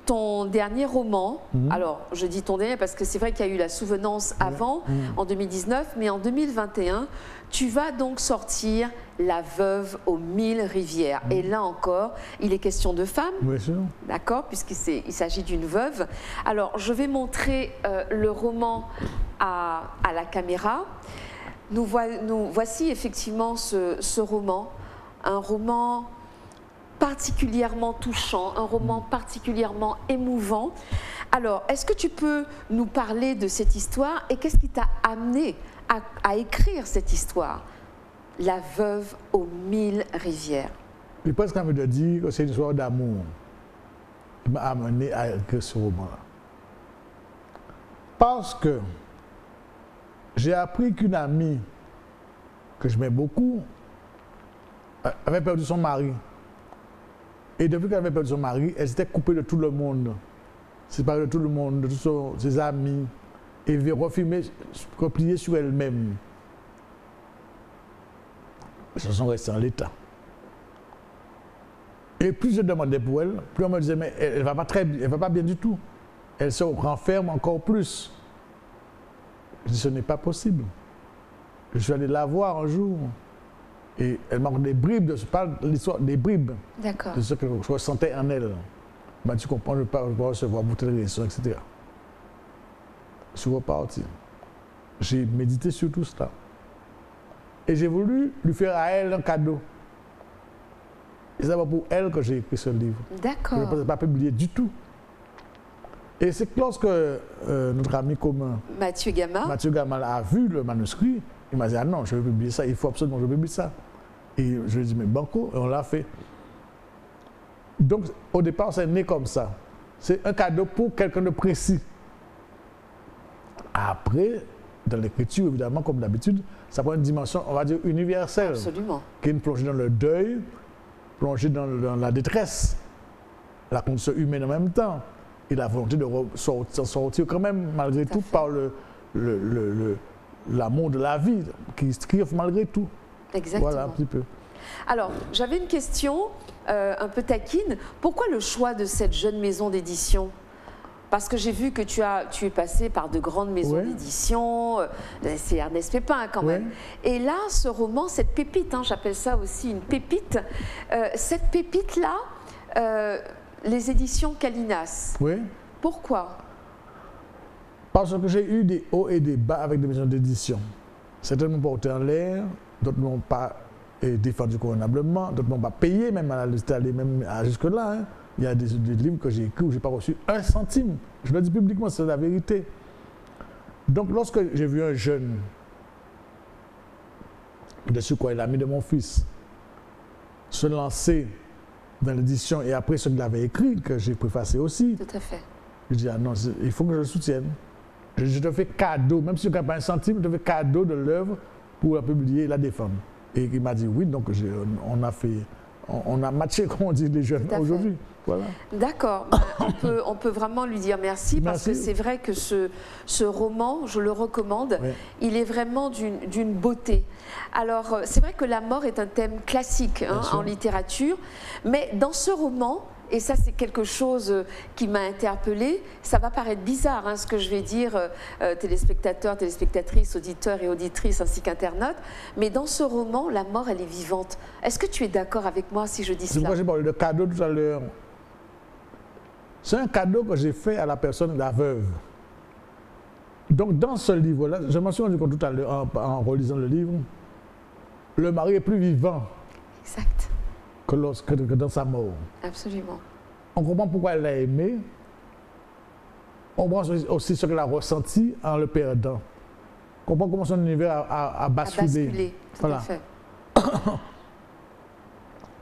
Ton dernier roman, alors je dis ton dernier parce que c'est vrai qu'il y a eu La Souvenance avant, en 2019, mais en 2021, tu vas donc sortir La Veuve aux 1000 rivières. Et là encore, il est question de femme, d'accord, puisqu'il s'agit d'une veuve. Alors je vais montrer le roman à la caméra. Nous voici effectivement ce roman, un roman particulièrement touchant, un roman particulièrement émouvant. Alors, est-ce que tu peux nous parler de cette histoire et qu'est-ce qui t'a amené à écrire cette histoire, La Veuve aux 1000 rivières? J'ai presque envie de dire que c'est une histoire d'amour qui m'a amené à écrire ce roman-là. Parce que j'ai appris qu'une amie que j'aimais beaucoup avait perdu son mari. Et depuis qu'elle avait perdu son mari, elle s'était coupée de tout le monde. séparée de tout le monde, de tous ses amis, et refermée, repliée sur elle-même. Ils se sont restés en l'état. Et plus je demandais pour elle, plus on me disait, mais elle ne va pas très bien, elle va pas bien du tout. Elle se renferme encore plus. Je dis, ce n'est pas possible. Je suis allé la voir un jour, et elle m'a donné des bribes, je parle de l'histoire des bribes, de ce que je ressentais en elle. Ben, tu comprends, je ne peux pas recevoir beaucoup de réactions, etc. Je suis reparti. J'ai médité sur tout cela. Et j'ai voulu lui faire à elle un cadeau. Et c'est pour elle que j'ai écrit ce livre. D'accord. Je ne l'ai pas publié du tout. Et c'est que lorsque notre ami commun, Mathieu Gamal, a vu le manuscrit, il m'a dit, ah non, je vais publier ça, il faut absolument que je publie ça. Et je lui ai dit, mais banco, et on l'a fait. Donc, au départ, c'est né comme ça. C'est un cadeau pour quelqu'un de précis. Après, dans l'écriture, évidemment, comme d'habitude, ça prend une dimension, on va dire, universelle. Absolument. Qui est une plongée dans le deuil, plongée dans la détresse, la condition humaine en même temps, et la volonté de sortir quand même, malgré tout, par l'amour de la vie, qui triomphe malgré tout. Exactement. Voilà, un petit peu. Alors, j'avais une question un peu taquine. Pourquoi le choix de cette jeune maison d'édition ? Parce que j'ai vu que tu es passé par de grandes maisons d'édition, c'est Ernest Pépin quand même. Et là, ce roman, cette pépite, hein, j'appelle ça aussi une pépite, cette pépite-là, les éditions Calinas. Oui. Pourquoi ? Parce que j'ai eu des hauts et des bas avec des maisons d'édition. Certaines m'ont porté en l'air, d'autres n'ont pas défendu convenablement, d'autres n'ont pas payé, même à aller même jusque-là. Hein. Il y a des livres que j'ai écrits où je n'ai pas reçu un centime. Je le dis publiquement, c'est la vérité. Donc, lorsque j'ai vu un jeune, de ce quoi l'ami de mon fils, se lancer dans l'édition et après ce qu'il avait écrit, que j'ai préfacé aussi, tout à fait. Je dis, ah non, il faut que je le soutienne. Je te fais cadeau, même si je n'ai pas un centime, je te fais cadeau de l'œuvre pour la publier et la défendre. Et il m'a dit oui, donc on a matché, comme on dit les jeunes aujourd'hui. Voilà. D'accord, on peut vraiment lui dire merci. Parce que c'est vrai que ce roman, je le recommande, il est vraiment d'une beauté. Alors, c'est vrai que la mort est un thème classique en littérature, mais dans ce roman, et ça c'est quelque chose qui m'a interpellée, ça va paraître bizarre ce que je vais dire, téléspectateurs, téléspectatrices, auditeurs et auditrices ainsi qu'internautes, mais dans ce roman, la mort elle est vivante. Est-ce que tu es d'accord avec moi si je dis cela ? C'est pourquoi j'ai parlé de cadeau tout à l'heure. C'est un cadeau que j'ai fait à la personne, la veuve. Donc dans ce livre-là, je m'en suis rendu compte tout à l'heure en relisant le livre, le mari est plus vivant. Exact. Que dans sa mort. Absolument. On comprend pourquoi elle l'a aimé. On comprend aussi ce qu'elle a ressenti en le perdant. On comprend comment son univers a basculé. Basculé, tout à fait.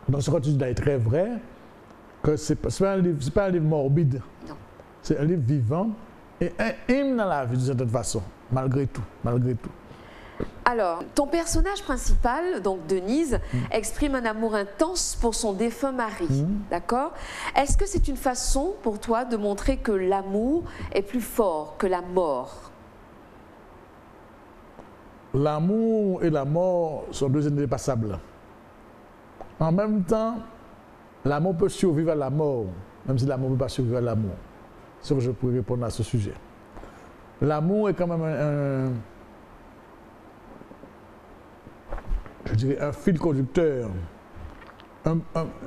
Donc ce que tu dis là est très vrai, que ce n'est pas un livre morbide. Non. C'est un livre vivant et un hymne dans la vie d'une certaine façon, malgré tout. Alors, ton personnage principal, donc Denise, exprime un amour intense pour son défunt mari, d'accord ? Est-ce que c'est une façon pour toi de montrer que l'amour est plus fort que la mort ? L'amour et la mort sont deux indépassables. En même temps, l'amour peut survivre à la mort, même si l'amour ne peut pas survivre à l'amour. C'est ce que je pourrais répondre à ce sujet. L'amour est quand même je dirais un fil conducteur,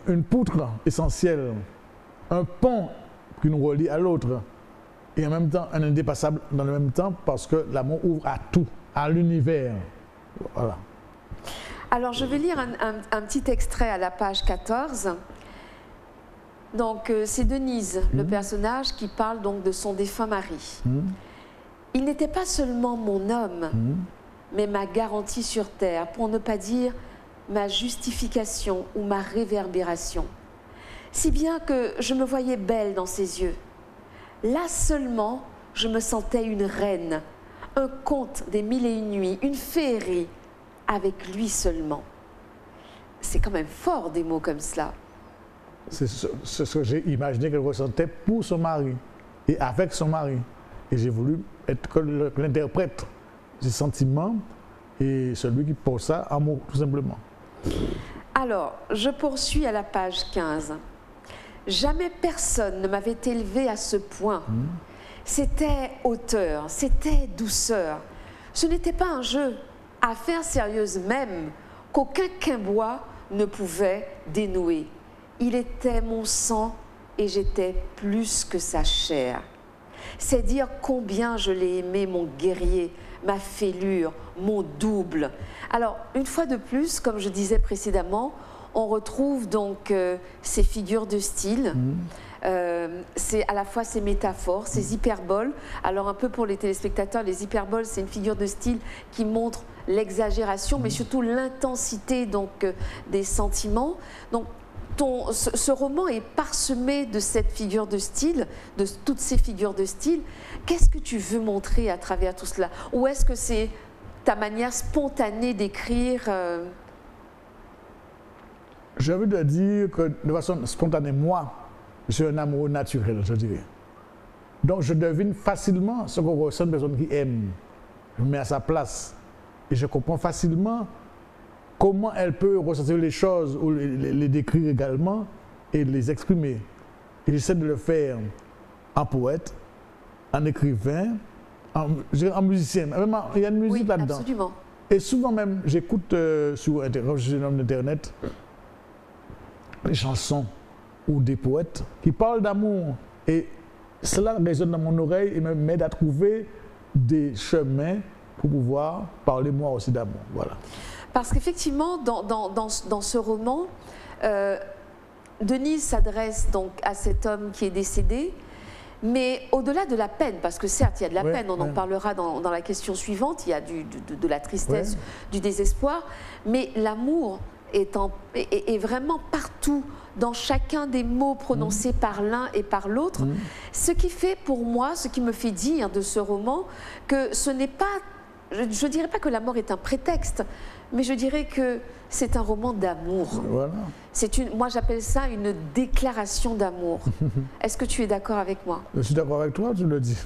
une poutre essentielle, un pont qui nous relie à l'autre, et en même temps un indépassable dans le même temps parce que l'amour ouvre à tout, à l'univers. Voilà. Alors je vais lire un petit extrait à la page 14. Donc c'est Denise, le personnage, qui parle donc de son défunt mari. Il n'était pas seulement mon homme, mais ma garantie sur terre, pour ne pas dire ma justification ou ma réverbération. Si bien que je me voyais belle dans ses yeux. Là seulement, je me sentais une reine, un conte des 1001 nuits, une féerie, avec lui seulement. C'est quand même fort des mots comme cela. C'est ce que j'ai imaginé qu'elle ressentait pour son mari. et avec son mari. Et j'ai voulu être l'interprète des sentiments et celui qui porte ça, amour, tout simplement. Alors, je poursuis à la page 15. Jamais personne ne m'avait élevé à ce point. C'était hauteur, c'était douceur. Ce n'était pas un jeu, affaire sérieuse même, qu'aucun quimbois ne pouvait dénouer. Il était mon sang et j'étais plus que sa chair. C'est dire combien je l'ai aimé, mon guerrier, ma fêlure, mon double. Alors, une fois de plus, comme je disais précédemment, on retrouve donc ces figures de style, c'est à la fois ces métaphores, ces hyperboles. Alors un peu pour les téléspectateurs, les hyperboles, c'est une figure de style qui montre l'exagération, mais surtout l'intensité donc des sentiments. Donc ce roman est parsemé de cette figure de style, de toutes ces figures de style. Qu'est-ce que tu veux montrer à travers tout cela? Ou est-ce que c'est ta manière spontanée d'écrire J'ai envie de dire que de façon spontanée, moi, je suis un amoureux naturel, je dirais. Donc je devine facilement ce qu'on ressent une personne qui aime. Je me mets à sa place et je comprends facilement comment elle peut ressentir les choses ou les décrire également et les exprimer. Et j'essaie de le faire en poète, en écrivain, en musicien. Vraiment, il y a une musique là-dedans. Absolument. Et souvent même, j'écoute sur Internet, je suis un homme d'Internet, des chansons ou des poètes qui parlent d'amour. Et cela résonne dans mon oreille et m'aide à trouver des chemins pour pouvoir parler moi aussi d'amour. Voilà. Parce qu'effectivement, dans ce roman, Denise s'adresse donc à cet homme qui est décédé, mais au-delà de la peine, parce que certes, il y a de la peine, on en parlera dans la question suivante, il y a de la tristesse, du désespoir, mais l'amour est vraiment partout, dans chacun des mots prononcés par l'un et par l'autre. Ce qui fait pour moi, ce qui me fait dire de ce roman, que ce n'est pas, je ne dirais pas que la mort est un prétexte, mais je dirais que c'est un roman d'amour. Voilà. Moi j'appelle ça une déclaration d'amour. Est-ce que tu es d'accord avec moi? Je suis d'accord avec toi, tu le dis.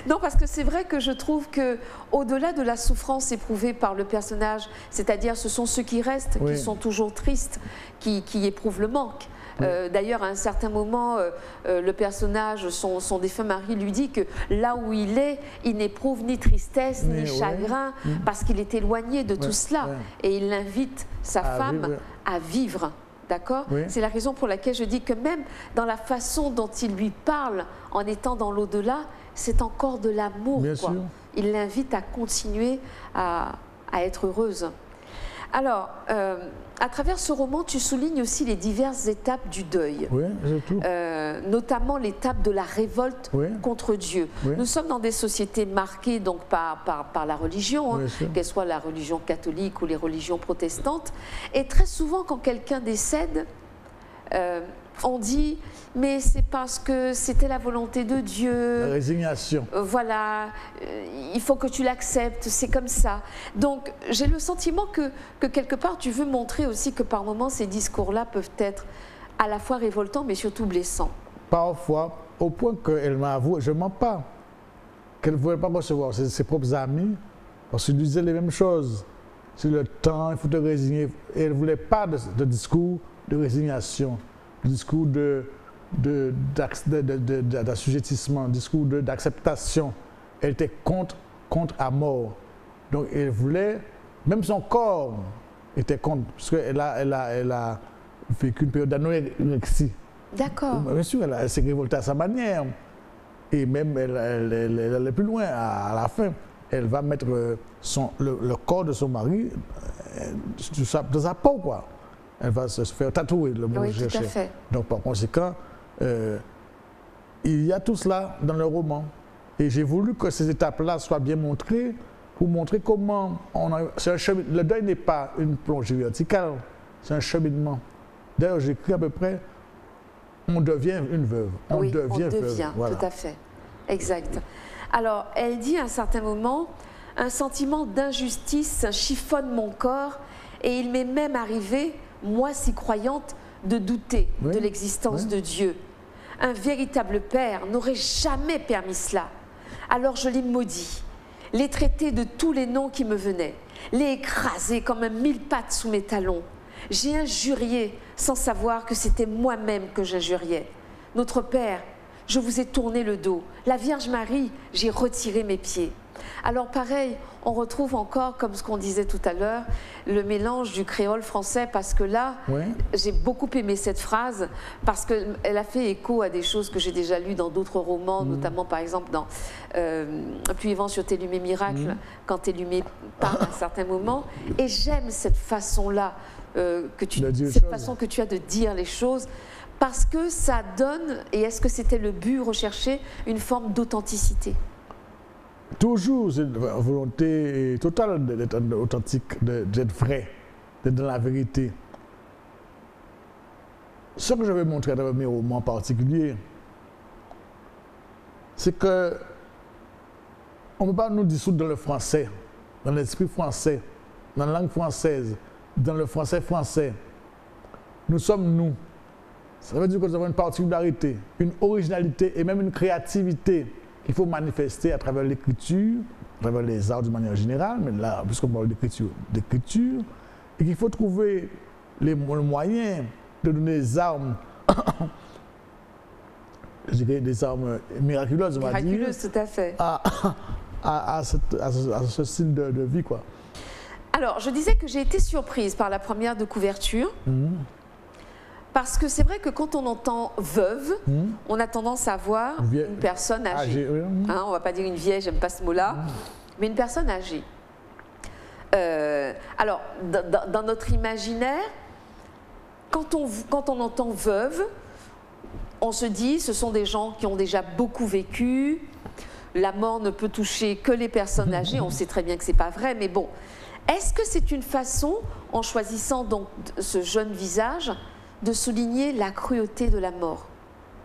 Non, parce que c'est vrai que je trouve que au-delà de la souffrance éprouvée par le personnage, c'est-à-dire ce sont ceux qui restent, qui sont toujours tristes, qui éprouvent le manque. D'ailleurs, à un certain moment, le personnage, son défunt mari, lui dit que là où il n'éprouve ni tristesse ni chagrin, parce qu'il est éloigné de tout cela. Et il invite sa femme à vivre. D'accord? C'est la raison pour laquelle je dis que même dans la façon dont il lui parle en étant dans l'au-delà, c'est encore de l'amour. Il l'invite à continuer à être heureuse. Alors, à travers ce roman, tu soulignes aussi les diverses étapes du deuil, notamment l'étape de la révolte contre Dieu. Nous sommes dans des sociétés marquées donc, par la religion, qu'elle soit la religion catholique ou les religions protestantes. Et très souvent, quand quelqu'un décède, on dit « mais c'est parce que c'était la volonté de Dieu ». La résignation. Voilà, il faut que tu l'acceptes, c'est comme ça. Donc j'ai le sentiment que quelque part tu veux montrer aussi que par moments ces discours-là peuvent être à la fois révoltants mais surtout blessants. Parfois, au point qu'elle m'a avoué, je ne mens pas, qu'elle ne voulait pas recevoir ses propres amis parce qu'ils disaient les mêmes choses. C'est le temps, il faut te résigner. Et elle ne voulait pas de discours de résignation. Discours d'assujettissement, discours d'acceptation. Elle était contre à mort. Donc elle voulait, même son corps était contre, parce qu'elle a vécu une période d'anorexie. D'accord. Bien sûr, elle s'est révoltée à sa manière. Et même elle allait plus loin, à la fin. Elle va mettre le corps de son mari dans sa peau, quoi. Elle va se faire tatouer, le mot que je cherchais. Donc par conséquent, il y a tout cela dans le roman. Et j'ai voulu que ces étapes-là soient bien montrées pour montrer comment le deuil n'est pas une plongée verticale, c'est un cheminement. D'ailleurs, j'écris à peu près, on devient une veuve. On devient veuve. Voilà. Tout à fait. Exact. Alors, elle dit à un certain moment, un sentiment d'injustice chiffonne mon corps et il m'est même arrivé, moi si croyante, de douter de l'existence de Dieu. Un véritable père n'aurait jamais permis cela. Alors je les maudis, les traitai de tous les noms qui me venaient, les écrasai comme un mille-pattes sous mes talons. J'ai injurié sans savoir que c'était moi-même que j'injuriais. Notre Père, je vous ai tourné le dos. La Vierge Marie, j'ai retiré mes pieds. Alors pareil, on retrouve encore, comme ce qu'on disait tout à l'heure, le mélange du créole français, parce que là, j'ai beaucoup aimé cette phrase, parce qu'elle a fait écho à des choses que j'ai déjà lues dans d'autres romans, notamment par exemple dans Pluie et vent sur Télumé Miracle, quand Télumé parle à un certain moment. Et j'aime cette façon-là, cette façon que tu as de dire les choses, parce que ça donne, et est-ce que c'était le but recherché, une forme d'authenticité? Toujours, c'est une volonté totale d'être authentique, d'être vrai, d'être dans la vérité. Ce que je vais montrer dans mes romans en particulier, c'est que on ne peut pas nous dissoudre dans le français, dans l'esprit français, dans la langue française, dans le français français. Nous sommes nous. Ça veut dire que nous avons une particularité, une originalité et même une créativité qu'il faut manifester à travers l'écriture, à travers les arts de manière générale, mais là, puisqu'on parle d'écriture, et qu'il faut trouver le moyen de donner des armes, je dirais des armes miraculeuses, on va dire. Miraculeuses, tout à fait. À ce style de vie, quoi. Alors, je disais que j'ai été surprise par la première de couverture. Parce que c'est vrai que quand on entend veuve, on a tendance à voir une personne âgée. Hein, on ne va pas dire une vieille, j'aime pas ce mot-là, mais une personne âgée. Alors, dans notre imaginaire, quand on entend veuve, on se dit ce sont des gens qui ont déjà beaucoup vécu, la mort ne peut toucher que les personnes âgées, on sait très bien que ce n'est pas vrai, mais bon. Est-ce que c'est une façon, en choisissant donc ce jeune visage, de souligner la cruauté de la mort?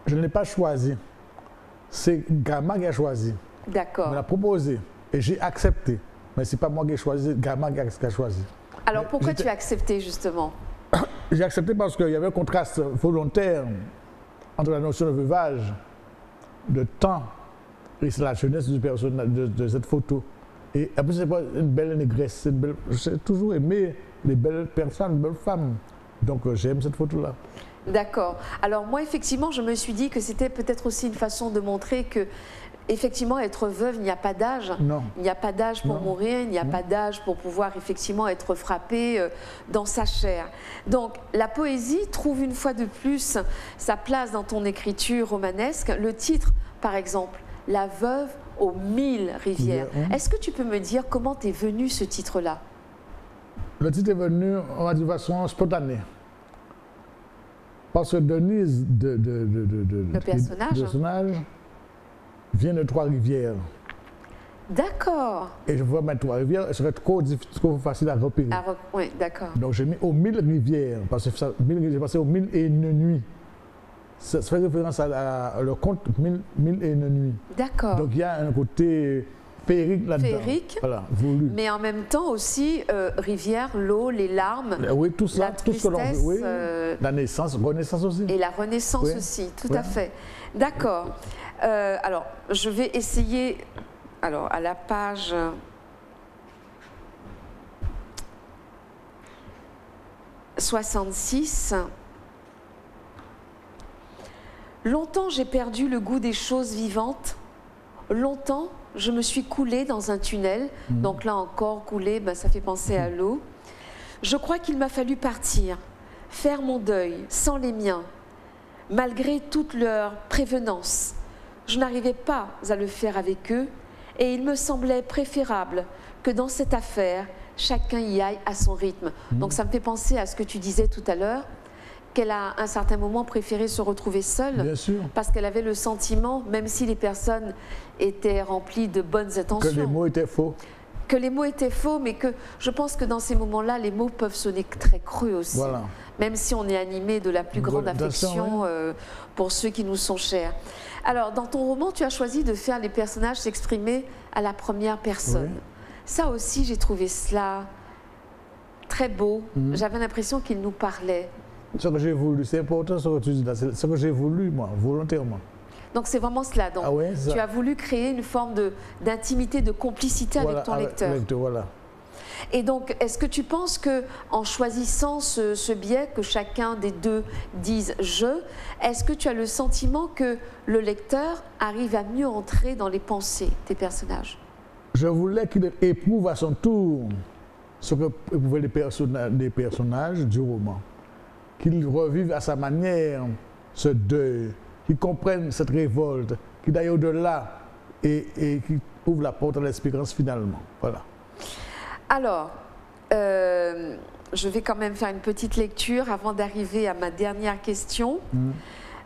Je ne l'ai pas choisi. C'est Gama qui a choisi. D'accord. Il me l'a proposé et j'ai accepté. Mais ce n'est pas moi qui ai choisi, Gama qui a choisi. Alors pourquoi tu as accepté justement? J'ai accepté parce qu'il y avait un contraste volontaire entre la notion de veuvage, de temps, et c'est la jeunesse du personnage de cette photo. Et après, c'est pas une belle négresse. J'ai toujours aimé les belles personnes, les belles femmes. Donc j'aime cette photo-là. D'accord. Alors moi, effectivement, je me suis dit que c'était peut-être aussi une façon de montrer que, effectivement, être veuve, il n'y a pas d'âge. Non. Il n'y a pas d'âge pour mourir, il n'y a pas d'âge pour pouvoir effectivement être frappé dans sa chair. Donc la poésie trouve une fois de plus sa place dans ton écriture romanesque. Le titre, par exemple, La veuve aux 1000 rivières. Est-ce que tu peux me dire comment t'es venu ce titre-là? Le titre est venu, on va dire, de façon spontanée. Parce que Denise, le personnage vient de Trois-Rivières. D'accord. Et je vois mettre Trois-Rivières, ce serait trop facile à repérer. Oui, d'accord. Donc j'ai mis aux 1000 rivières, parce que j'ai passé aux 1001 nuits. Ça fait référence à le conte 1001 nuits. D'accord. Donc il y a un côté féerique là-dedans. Féerique, voilà, voulu. Mais en même temps aussi, rivière, l'eau, les larmes, oui, tout ça, la tout ce que l'on veut. Oui, la naissance, renaissance aussi. Et la renaissance aussi, tout à fait. D'accord. Alors, je vais essayer, alors à la page... « 66 ». Longtemps j'ai perdu le goût des choses vivantes. Longtemps je me suis coulée dans un tunnel. Donc là encore, couler, ça fait penser à l'eau. Je crois qu'il m'a fallu partir, faire mon deuil sans les miens. Malgré toute leur prévenance, je n'arrivais pas à le faire avec eux et il me semblait préférable que dans cette affaire, chacun y aille à son rythme. Donc ça me fait penser à ce que tu disais tout à l'heure, qu'elle a à un certain moment préféré se retrouver seule. Bien sûr. Parce qu'elle avait le sentiment, même si les personnes étaient remplies de bonnes intentions. Que les mots étaient faux. Que les mots étaient faux, mais que je pense que dans ces moments-là, les mots peuvent sonner très creux aussi. Voilà. Même si on est animé de la plus grande affection pour ceux qui nous sont chers. Alors, dans ton roman, tu as choisi de faire les personnages s'exprimer à la première personne. Oui. Ça aussi, j'ai trouvé cela très beau. J'avais l'impression qu'ils nous parlaient. Ce que j'ai voulu, c'est important ce que tu dis là, c'est ce que j'ai voulu, moi, volontairement. Donc c'est vraiment cela. Donc, tu as voulu créer une forme d'intimité, de complicité avec ton lecteur. Voilà. Et donc, est-ce que tu penses qu'en choisissant ce biais, que chacun des deux dise « je », est-ce que tu as le sentiment que le lecteur arrive à mieux entrer dans les pensées des personnages? Je voulais qu'il éprouve à son tour ce que éprouvaient les personnages du roman. Qu'il revive à sa manière ce deuil, qu'il comprenne cette révolte, qu'il aille au-delà et qu'il ouvre la porte à l'espérance finalement. Voilà. Alors, je vais quand même faire une petite lecture avant d'arriver à ma dernière question.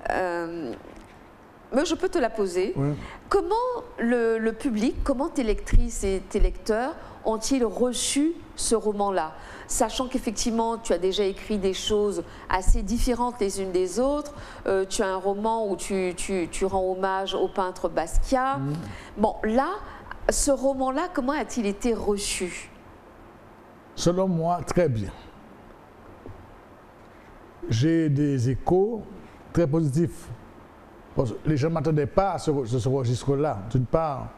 Mais je peux te la poser. Oui. Comment le public, comment tes lectrices et tes lecteurs ont-ils reçu ce roman-là? Sachant qu'effectivement, tu as déjà écrit des choses assez différentes les unes des autres. Tu as un roman où tu rends hommage au peintre Basquiat. Bon, là, ce roman-là, comment a-t-il été reçu? Selon moi, très bien. J'ai des échos très positifs. Les gens ne m'attendaient pas à ce registre-là, d'une part.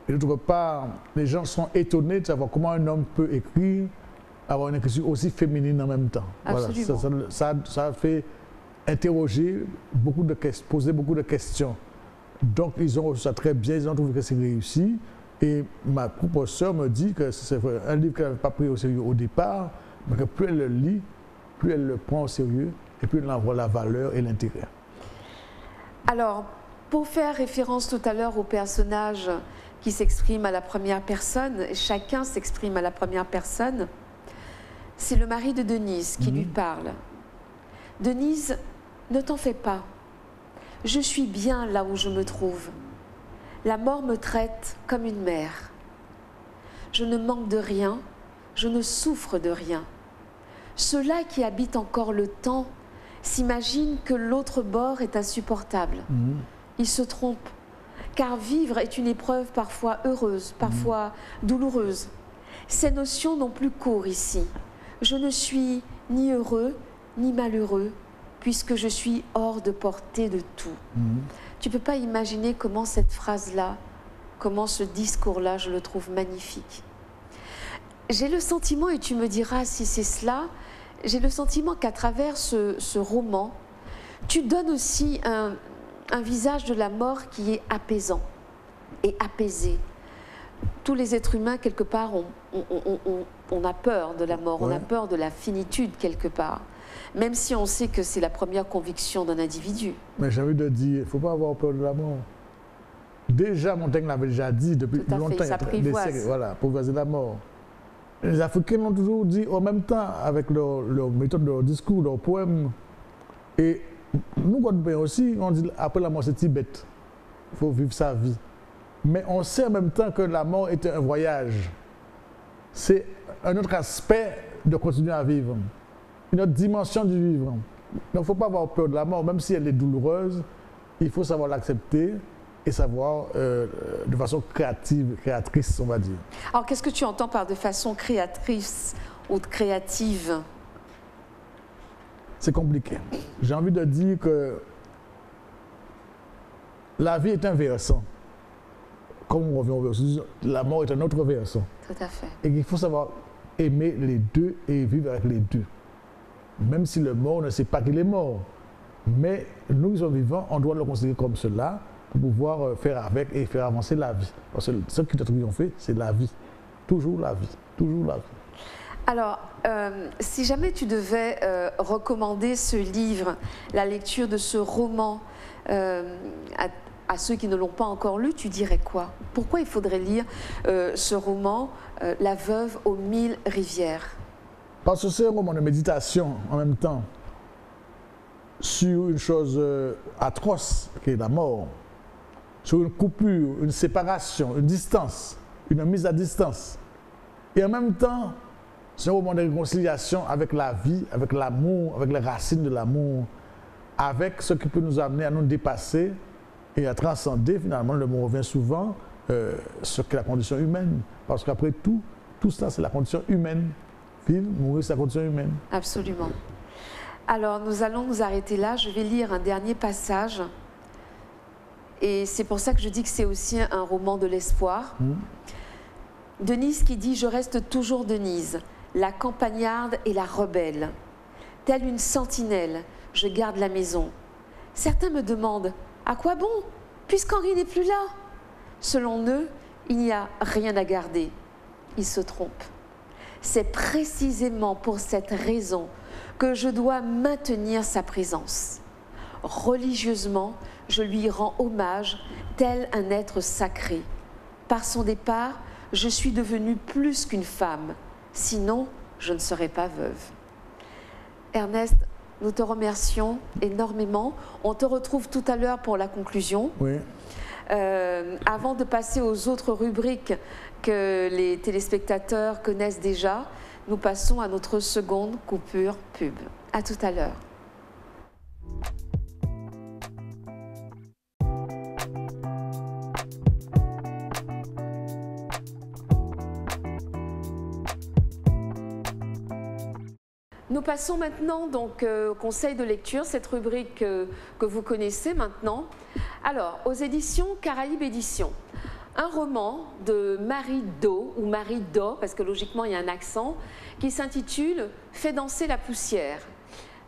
Et d'autre part, les gens sont étonnés de savoir comment un homme peut écrire, avoir une écriture aussi féminine en même temps. Absolument. Voilà, ça a fait interroger poser beaucoup de questions. Donc, ils ont reçu ça très bien, ils ont trouvé que c'est réussi. Et ma propre sœur me dit que c'est un livre qu'elle n'avait pas pris au sérieux au départ, mais que plus elle le lit, plus elle le prend au sérieux, et plus elle en voit la valeur et l'intérêt. Alors, pour faire référence tout à l'heure au personnage qui s'exprime à la première personne, chacun s'exprime à la première personne, c'est le mari de Denise qui lui parle. Denise, ne t'en fais pas. Je suis bien là où je me trouve. La mort me traite comme une mère. Je ne manque de rien, je ne souffre de rien. Ceux-là qui habitent encore le temps s'imaginent que l'autre bord est insupportable. Ils se trompent, car vivre est une épreuve parfois heureuse, parfois douloureuse. Ces notions n'ont plus cours ici. Je ne suis ni heureux, ni malheureux, puisque je suis hors de portée de tout. Tu ne peux pas imaginer comment cette phrase-là, comment ce discours-là, je le trouve magnifique. J'ai le sentiment, et tu me diras si c'est cela, j'ai le sentiment qu'à travers ce roman, tu donnes aussi un visage de la mort qui est apaisant et apaisé. Tous les êtres humains, quelque part, on a peur de la mort, on a peur de la finitude, quelque part. Même si on sait que c'est la première conviction d'un individu. Mais j'ai envie de dire, il ne faut pas avoir peur de la mort. Déjà, Montaigne l'avait déjà dit depuis longtemps, des siècles, voilà, apprivoiser la mort. Les Africains l'ont toujours dit en même temps, avec leur méthode, leur discours, leur poème. Et nous, Guadeloupéens aussi, on dit après la mort, c'est Tibet. Il faut vivre sa vie. Mais on sait en même temps que la mort est un voyage. C'est un autre aspect de continuer à vivre. Une autre dimension du vivre. Donc il ne faut pas avoir peur de la mort, même si elle est douloureuse, il faut savoir l'accepter et savoir de façon créatrice, on va dire. Alors qu'est-ce que tu entends par de façon créatrice ou créative? C'est compliqué. J'ai envie de dire que la vie est un versant. Comme on revient au versant, la mort est un autre versant. Tout à fait. Et qu'il faut savoir aimer les deux et vivre avec les deux. Même si le mort ne sait pas qu'il est mort. Mais nous qui sommes vivants, on doit le considérer comme cela pour pouvoir faire avec et faire avancer la vie. Parce que ce qui doit triompher, c'est la vie. Toujours la vie. Toujours la vie. Alors, si jamais tu devais recommander ce livre, la lecture de ce roman à ceux qui ne l'ont pas encore lu, tu dirais quoi? Pourquoi il faudrait lire ce roman, La veuve aux 1000 rivières? Parce que c'est un roman de méditation en même temps sur une chose atroce qui est la mort, sur une coupure, une séparation, une distance, une mise à distance. Et en même temps, c'est un roman de réconciliation avec la vie, avec l'amour, avec les racines de l'amour, avec ce qui peut nous amener à nous dépasser et à transcender. Finalement, le mot revient souvent, ce qu'est la condition humaine. Parce qu'après tout ça, c'est la condition humaine. Vivre, mourir, c'est la condition humaine. Absolument. Alors, nous allons nous arrêter là. Je vais lire un dernier passage. Et c'est pour ça que je dis que c'est aussi un roman de l'espoir. Denise qui dit « Je reste toujours Denise, la campagnarde et la rebelle. Telle une sentinelle, je garde la maison. Certains me demandent « À quoi bon, puisqu'Henri n'est plus là ?» Selon eux, il n'y a rien à garder. Ils se trompent. C'est précisément pour cette raison que je dois maintenir sa présence. Religieusement, je lui rends hommage tel un être sacré. Par son départ, je suis devenue plus qu'une femme. Sinon, je ne serais pas veuve. Ernest, nous te remercions énormément. On te retrouve tout à l'heure pour la conclusion. Oui. Avant de passer aux autres rubriques que les téléspectateurs connaissent déjà, nous passons à notre seconde coupure pub. À tout à l'heure. Nous passons maintenant donc au conseil de lecture, cette rubrique que vous connaissez maintenant. Alors, aux éditions Caraïbes Éditions, un roman de Marie Do, ou Marie Do, parce que logiquement il y a un accent, qui s'intitule « Fais danser la poussière ».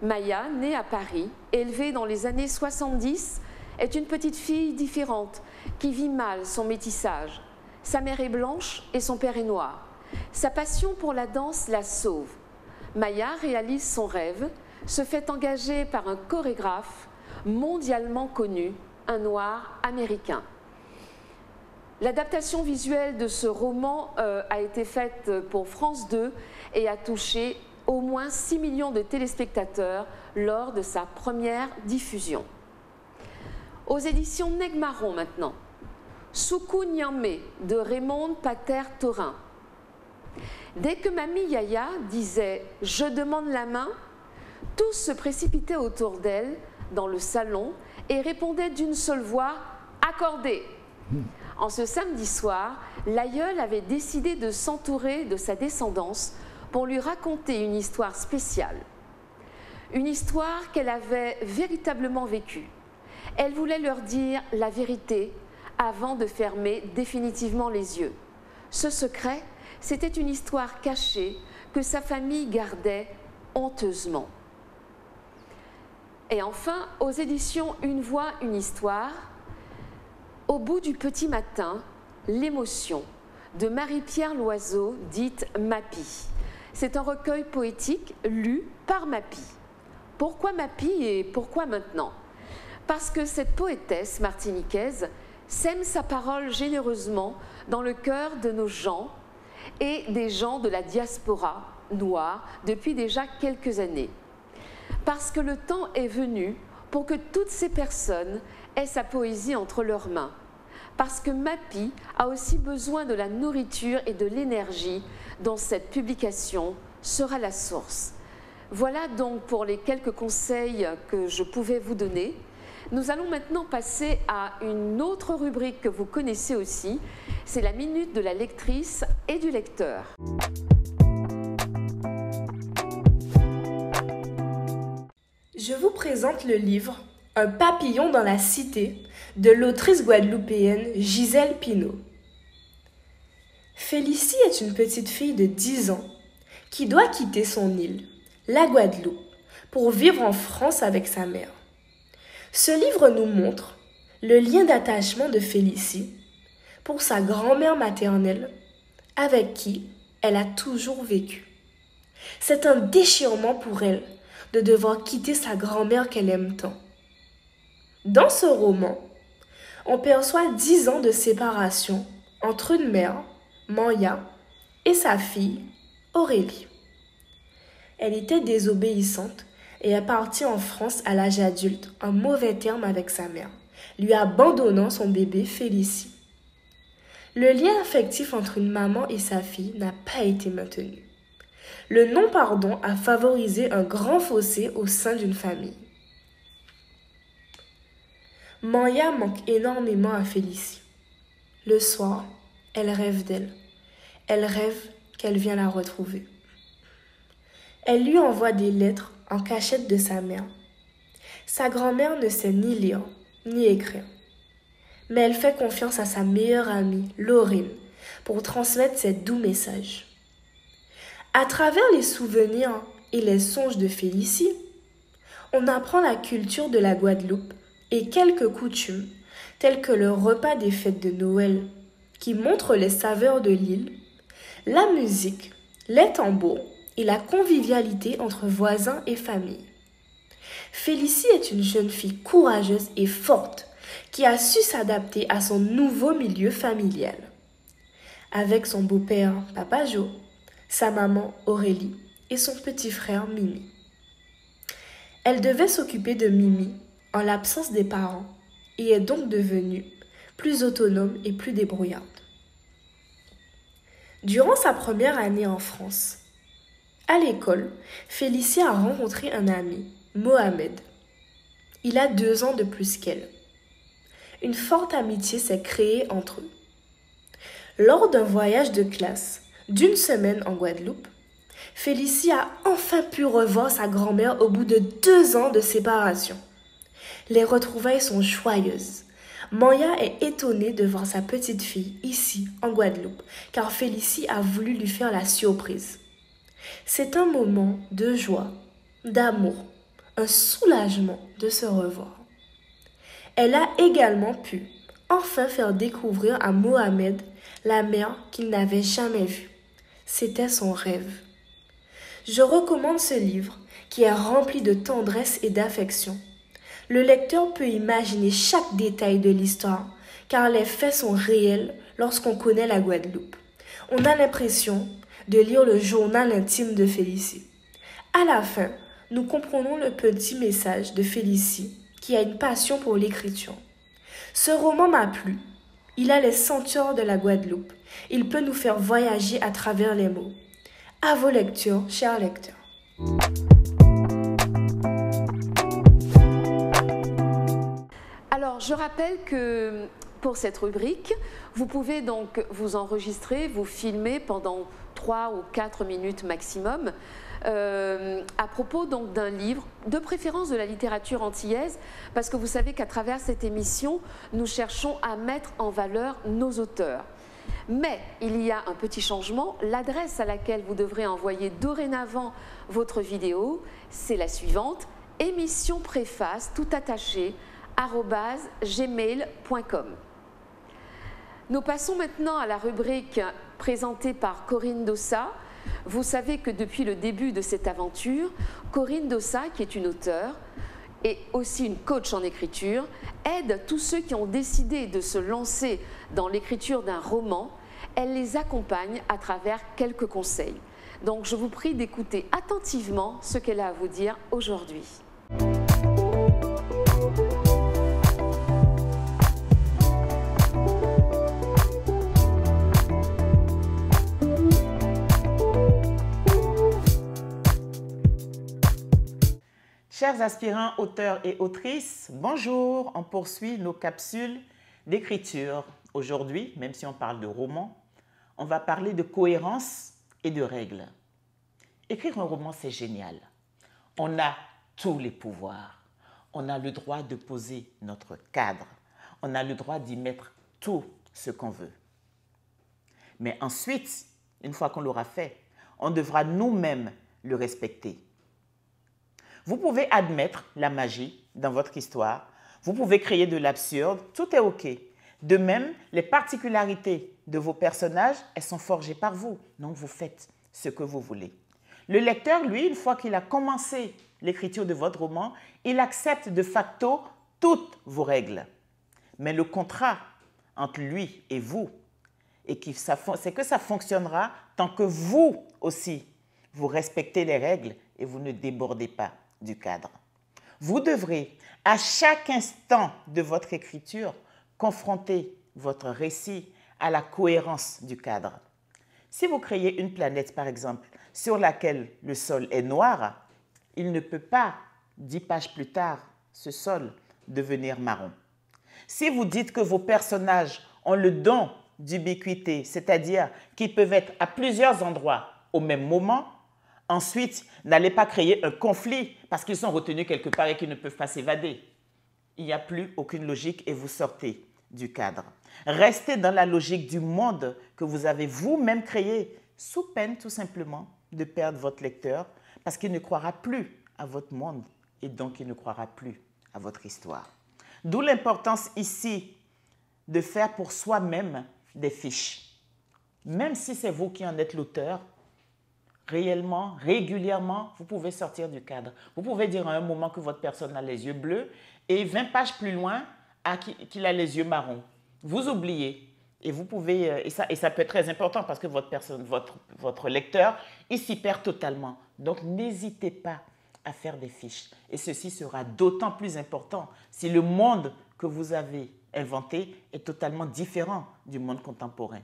Maya, née à Paris, élevée dans les années 70, est une petite fille différente qui vit mal son métissage. Sa mère est blanche et son père est noir. Sa passion pour la danse la sauve. Maya réalise son rêve, se fait engager par un chorégraphe mondialement connu, un noir américain. L'adaptation visuelle de ce roman a été faite pour France 2 et a touché au moins 6 millions de téléspectateurs lors de sa première diffusion. Aux éditions Negmaron maintenant, Soukou Niamé de Raymond Pater-Thorin. Dès que Mamie Yaya disait « Je demande la main », tous se précipitaient autour d'elle dans le salon et répondaient d'une seule voix « Accordé ». En ce samedi soir, l'aïeul avait décidé de s'entourer de sa descendance pour lui raconter une histoire spéciale. Une histoire qu'elle avait véritablement vécue. Elle voulait leur dire la vérité avant de fermer définitivement les yeux. Ce secret, c'était une histoire cachée que sa famille gardait honteusement. Et enfin, aux éditions Une voix, une histoire, Au bout du petit matin, l'émotion de Marie-Pierre Loiseau, dite Mappy. C'est un recueil poétique lu par Mappy. Pourquoi Mappy et pourquoi maintenant? Parce que cette poétesse martiniquaise sème sa parole généreusement dans le cœur de nos gens et des gens de la diaspora noire depuis déjà quelques années. Parce que le temps est venu pour que toutes ces personnes aient sa poésie entre leurs mains. Parce que Mappy a aussi besoin de la nourriture et de l'énergie dont cette publication sera la source. Voilà donc pour les quelques conseils que je pouvais vous donner. Nous allons maintenant passer à une autre rubrique que vous connaissez aussi, c'est la minute de la lectrice et du lecteur. Je vous présente le livre « Un papillon dans la cité » de l'autrice guadeloupéenne Gisèle Pineau. Félicie est une petite fille de 10 ans qui doit quitter son île, la Guadeloupe, pour vivre en France avec sa mère. Ce livre nous montre le lien d'attachement de Félicie pour sa grand-mère maternelle avec qui elle a toujours vécu. C'est un déchirement pour elle de devoir quitter sa grand-mère qu'elle aime tant. Dans ce roman, on perçoit 10 ans de séparation entre une mère, Manya, et sa fille, Aurélie. Elle était désobéissante et est partie en France à l'âge adulte, en mauvais terme avec sa mère, lui abandonnant son bébé Félicie. Le lien affectif entre une maman et sa fille n'a pas été maintenu. Le non-pardon a favorisé un grand fossé au sein d'une famille. Manya manque énormément à Félicie. Le soir, elle rêve d'elle. Elle rêve qu'elle vient la retrouver. Elle lui envoie des lettres en cachette de sa mère. Sa grand-mère ne sait ni lire, ni écrire. Mais elle fait confiance à sa meilleure amie, Laurine, pour transmettre ses doux messages. À travers les souvenirs et les songes de Félicie, on apprend la culture de la Guadeloupe et quelques coutumes, telles que le repas des fêtes de Noël, qui montrent les saveurs de l'île, la musique, les tambours et la convivialité entre voisins et familles. Félicie est une jeune fille courageuse et forte qui a su s'adapter à son nouveau milieu familial. Avec son beau-père Papa Jo, sa maman Aurélie et son petit frère Mimi. Elle devait s'occuper de Mimi en l'absence des parents et est donc devenue plus autonome et plus débrouillarde. Durant sa première année en France, à l'école, Félicie a rencontré un ami, Mohamed. Il a 2 ans de plus qu'elle. Une forte amitié s'est créée entre eux. Lors d'un voyage de classe d'1 semaine en Guadeloupe, Félicie a enfin pu revoir sa grand-mère au bout de 2 ans de séparation. Les retrouvailles sont joyeuses. Manya est étonnée de voir sa petite fille ici, en Guadeloupe, car Félicie a voulu lui faire la surprise. C'est un moment de joie, d'amour, un soulagement de se revoir. Elle a également pu enfin faire découvrir à Mohamed la mère qu'il n'avait jamais vue. C'était son rêve. Je recommande ce livre qui est rempli de tendresse et d'affection. Le lecteur peut imaginer chaque détail de l'histoire car les faits sont réels lorsqu'on connaît la Guadeloupe. On a l'impression de lire le journal intime de Félicie. À la fin, nous comprenons le petit message de Félicie qui a une passion pour l'écriture. Ce roman m'a plu. Il a les senteurs de la Guadeloupe. Il peut nous faire voyager à travers les mots. À vos lectures, chers lecteurs. Alors, je rappelle que pour cette rubrique, vous pouvez donc vous enregistrer, vous filmer pendant 3 ou 4 minutes maximum à propos donc d'un livre, de préférence de la littérature antillaise, parce que vous savez qu'à travers cette émission, nous cherchons à mettre en valeur nos auteurs. Mais il y a un petit changement, l'adresse à laquelle vous devrez envoyer dorénavant votre vidéo, c'est la suivante, émission préface tout attaché @gmail.com. Nous passons maintenant à la rubrique présentée par Corinne Dossa. Vous savez que depuis le début de cette aventure, Corinne Dossa, qui est une auteure et aussi une coach en écriture, aide tous ceux qui ont décidé de se lancer dans l'écriture d'un roman. Elle les accompagne à travers quelques conseils. Donc je vous prie d'écouter attentivement ce qu'elle a à vous dire aujourd'hui. Chers aspirants auteurs et autrices, bonjour, on poursuit nos capsules d'écriture. Aujourd'hui, même si on parle de roman, on va parler de cohérence et de règles. Écrire un roman, c'est génial. On a tous les pouvoirs. On a le droit de poser notre cadre. On a le droit d'y mettre tout ce qu'on veut. Mais ensuite, une fois qu'on l'aura fait, on devra nous-mêmes le respecter. Vous pouvez admettre la magie dans votre histoire. Vous pouvez créer de l'absurde. Tout est OK. De même, les particularités de vos personnages, elles sont forgées par vous. Donc, vous faites ce que vous voulez. Le lecteur, lui, une fois qu'il a commencé l'écriture de votre roman, il accepte de facto toutes vos règles. Mais le contrat entre lui et vous, c'est que ça fonctionnera tant que vous aussi, vous respectez les règles et vous ne débordez pas du cadre. Vous devrez, à chaque instant de votre écriture, confronter votre récit à la cohérence du cadre. Si vous créez une planète, par exemple, sur laquelle le sol est noir, il ne peut pas, 10 pages plus tard, ce sol devenir marron. Si vous dites que vos personnages ont le don d'ubiquité, c'est-à-dire qu'ils peuvent être à plusieurs endroits au même moment, Ensuite, n'allez pas créer un conflit parce qu'ils sont retenus quelque part et qu'ils ne peuvent pas s'évader. Il n'y a plus aucune logique et vous sortez du cadre. Restez dans la logique du monde que vous avez vous-même créé, sous peine tout simplement de perdre votre lecteur parce qu'il ne croira plus à votre monde et donc il ne croira plus à votre histoire. D'où l'importance ici de faire pour soi-même des fiches. Même si c'est vous qui en êtes l'auteur, réellement, régulièrement, vous pouvez sortir du cadre. Vous pouvez dire à un moment que votre personne a les yeux bleus et 20 pages plus loin qu'il a les yeux marrons. Vous oubliez. Et vous pouvez, et ça peut être très important parce que votre lecteur, il s'y perd totalement. Donc, n'hésitez pas à faire des fiches. Et ceci sera d'autant plus important si le monde que vous avez inventé est totalement différent du monde contemporain.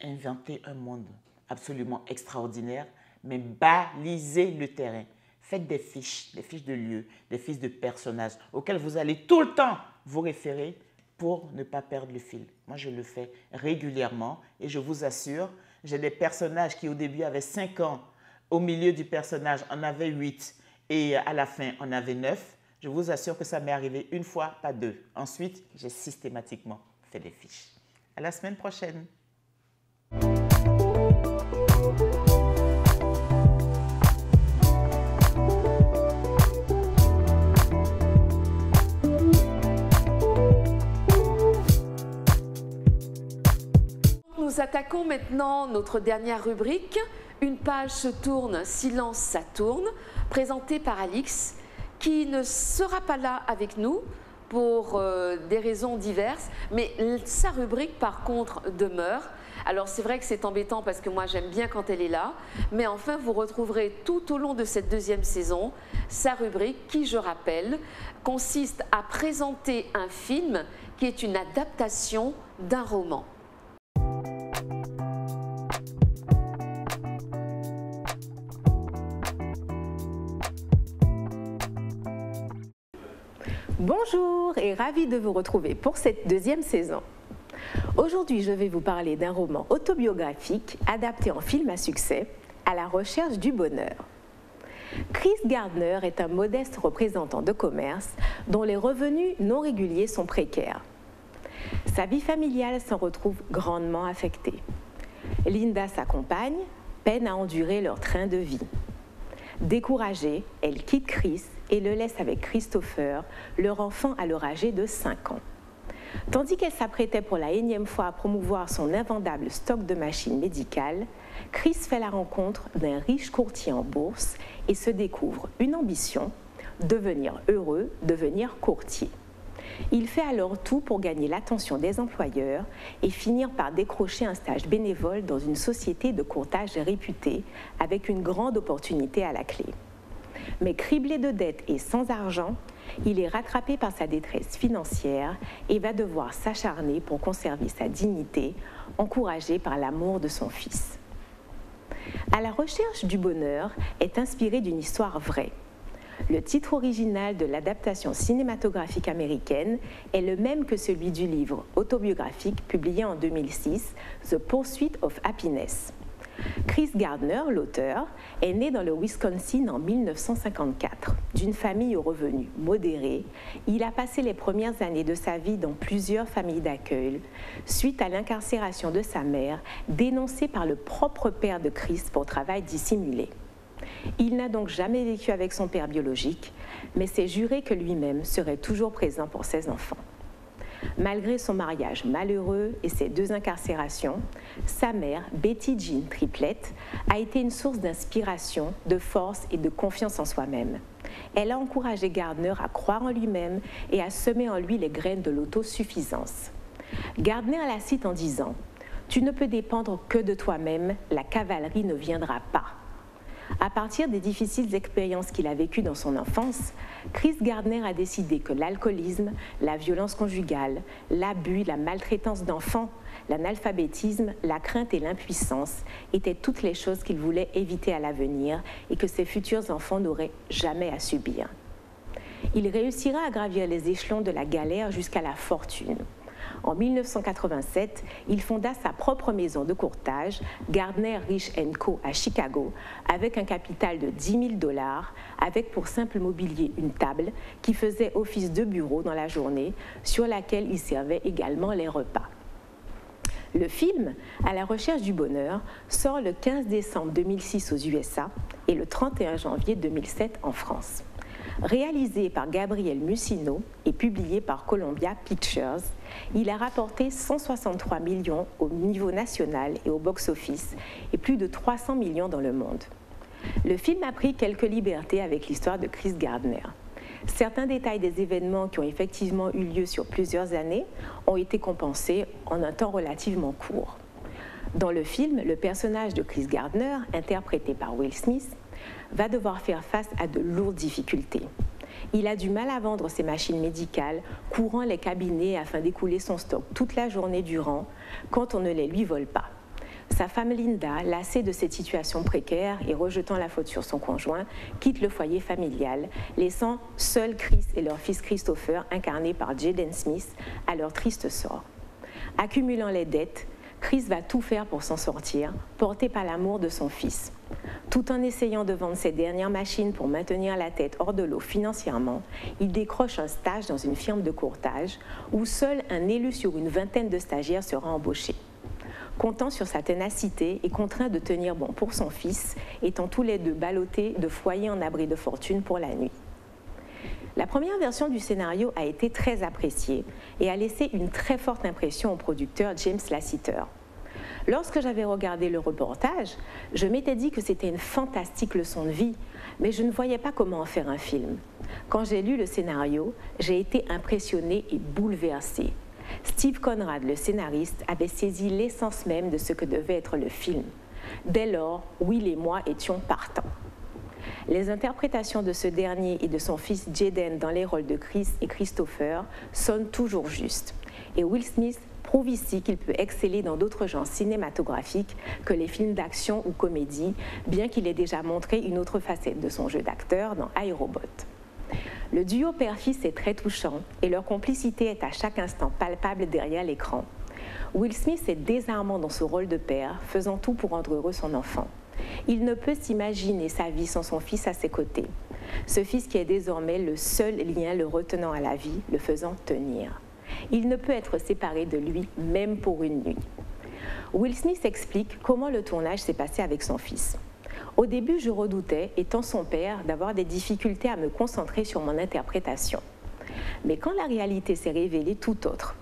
Inventez un monde absolument extraordinaire, mais balisez le terrain. Faites des fiches de lieux, des fiches de personnages auxquels vous allez tout le temps vous référer pour ne pas perdre le fil. Moi, je le fais régulièrement et je vous assure, j'ai des personnages qui au début avaient 5 ans, au milieu du personnage, on avait 8 et à la fin, on avait 9. Je vous assure que ça m'est arrivé une fois, pas 2. Ensuite, j'ai systématiquement fait des fiches. À la semaine prochaine. Nous attaquons maintenant notre dernière rubrique. Une page se tourne, silence ça tourne, présentée par Alix, qui ne sera pas là avec nous pour des raisons diverses, mais sa rubrique par contre demeure. Alors c'est vrai que c'est embêtant parce que moi j'aime bien quand elle est là, mais enfin vous retrouverez tout au long de cette deuxième saison sa rubrique qui, je rappelle, consiste à présenter un film qui est une adaptation d'un roman. Bonjour et ravie de vous retrouver pour cette deuxième saison. Aujourd'hui, je vais vous parler d'un roman autobiographique adapté en film à succès, À la recherche du bonheur. Chris Gardner est un modeste représentant de commerce dont les revenus non réguliers sont précaires. Sa vie familiale s'en retrouve grandement affectée. Linda, sa compagne, peine à endurer leur train de vie. Découragée, elle quitte Chris et le laisse avec Christopher, leur enfant alors âgé de 5 ans. Tandis qu'elle s'apprêtait pour la énième fois à promouvoir son invendable stock de machines médicales, Chris fait la rencontre d'un riche courtier en bourse et se découvre une ambition, devenir heureux, devenir courtier. Il fait alors tout pour gagner l'attention des employeurs et finir par décrocher un stage bénévole dans une société de courtage réputée avec une grande opportunité à la clé. Mais criblé de dettes et sans argent, il est rattrapé par sa détresse financière et va devoir s'acharner pour conserver sa dignité, encouragé par l'amour de son fils. À la recherche du bonheur est inspiré d'une histoire vraie. Le titre original de l'adaptation cinématographique américaine est le même que celui du livre autobiographique publié en 2006, The Pursuit of Happiness. Chris Gardner, l'auteur, est né dans le Wisconsin en 1954. D'une famille aux revenus modérés, il a passé les premières années de sa vie dans plusieurs familles d'accueil, suite à l'incarcération de sa mère, dénoncée par le propre père de Chris pour travail dissimulé. Il n'a donc jamais vécu avec son père biologique, mais s'est juré que lui-même serait toujours présent pour ses enfants. Malgré son mariage malheureux et ses 2 incarcérations, sa mère, Betty Jean Triplett, a été une source d'inspiration, de force et de confiance en soi-même. Elle a encouragé Gardner à croire en lui-même et à semer en lui les graines de l'autosuffisance. Gardner la cite en disant « Tu ne peux dépendre que de toi-même, la cavalerie ne viendra pas ». À partir des difficiles expériences qu'il a vécues dans son enfance, Chris Gardner a décidé que l'alcoolisme, la violence conjugale, l'abus, la maltraitance d'enfants, l'analphabétisme, la crainte et l'impuissance étaient toutes les choses qu'il voulait éviter à l'avenir et que ses futurs enfants n'auraient jamais à subir. Il réussira à gravir les échelons de la galère jusqu'à la fortune. En 1987, il fonda sa propre maison de courtage, Gardner Rich & Co. à Chicago, avec un capital de $10 000, avec pour simple mobilier une table qui faisait office de bureau dans la journée, sur laquelle il servait également les repas. Le film, À la recherche du bonheur, sort le 15 décembre 2006 aux USA et le 31 janvier 2007 en France. Réalisé par Gabriel Musino et publié par Columbia Pictures, il a rapporté 163 millions au niveau national et au box-office et plus de 300 millions dans le monde. Le film a pris quelques libertés avec l'histoire de Chris Gardner. Certains détails des événements qui ont effectivement eu lieu sur plusieurs années ont été compensés en un temps relativement court. Dans le film, le personnage de Chris Gardner, interprété par Will Smith, va devoir faire face à de lourdes difficultés. Il a du mal à vendre ses machines médicales, courant les cabinets afin d'écouler son stock toute la journée durant, quand on ne les lui vole pas. Sa femme Linda, lassée de cette situation précaire et rejetant la faute sur son conjoint, quitte le foyer familial, laissant seuls Chris et leur fils Christopher, incarné par Jaden Smith, à leur triste sort. Accumulant les dettes, Chris va tout faire pour s'en sortir, porté par l'amour de son fils. Tout en essayant de vendre ses dernières machines pour maintenir la tête hors de l'eau financièrement, il décroche un stage dans une firme de courtage où seul un élu sur une vingtaine de stagiaires sera embauché. Comptant sur sa ténacité et contraint de tenir bon pour son fils, étant tous les deux ballottés de foyer en abri de fortune pour la nuit. La première version du scénario a été très appréciée et a laissé une très forte impression au producteur James Lasseter. Lorsque j'avais regardé le reportage, je m'étais dit que c'était une fantastique leçon de vie, mais je ne voyais pas comment en faire un film. Quand j'ai lu le scénario, j'ai été impressionnée et bouleversée. Steve Conrad, le scénariste, avait saisi l'essence même de ce que devait être le film. Dès lors, Will et moi étions partants. Les interprétations de ce dernier et de son fils Jaden dans les rôles de Chris et Christopher sonnent toujours justes. Et Will Smith prouve ici qu'il peut exceller dans d'autres genres cinématographiques que les films d'action ou comédie, bien qu'il ait déjà montré une autre facette de son jeu d'acteur dans iRobot. Le duo père-fils est très touchant et leur complicité est à chaque instant palpable derrière l'écran. Will Smith est désarmant dans ce rôle de père, faisant tout pour rendre heureux son enfant. Il ne peut s'imaginer sa vie sans son fils à ses côtés. Ce fils qui est désormais le seul lien le retenant à la vie, le faisant tenir. Il ne peut être séparé de lui, même pour une nuit. Will Smith explique comment le tournage s'est passé avec son fils. Au début, je redoutais, étant son père, d'avoir des difficultés à me concentrer sur mon interprétation. Mais quand la réalité s'est révélée tout autre,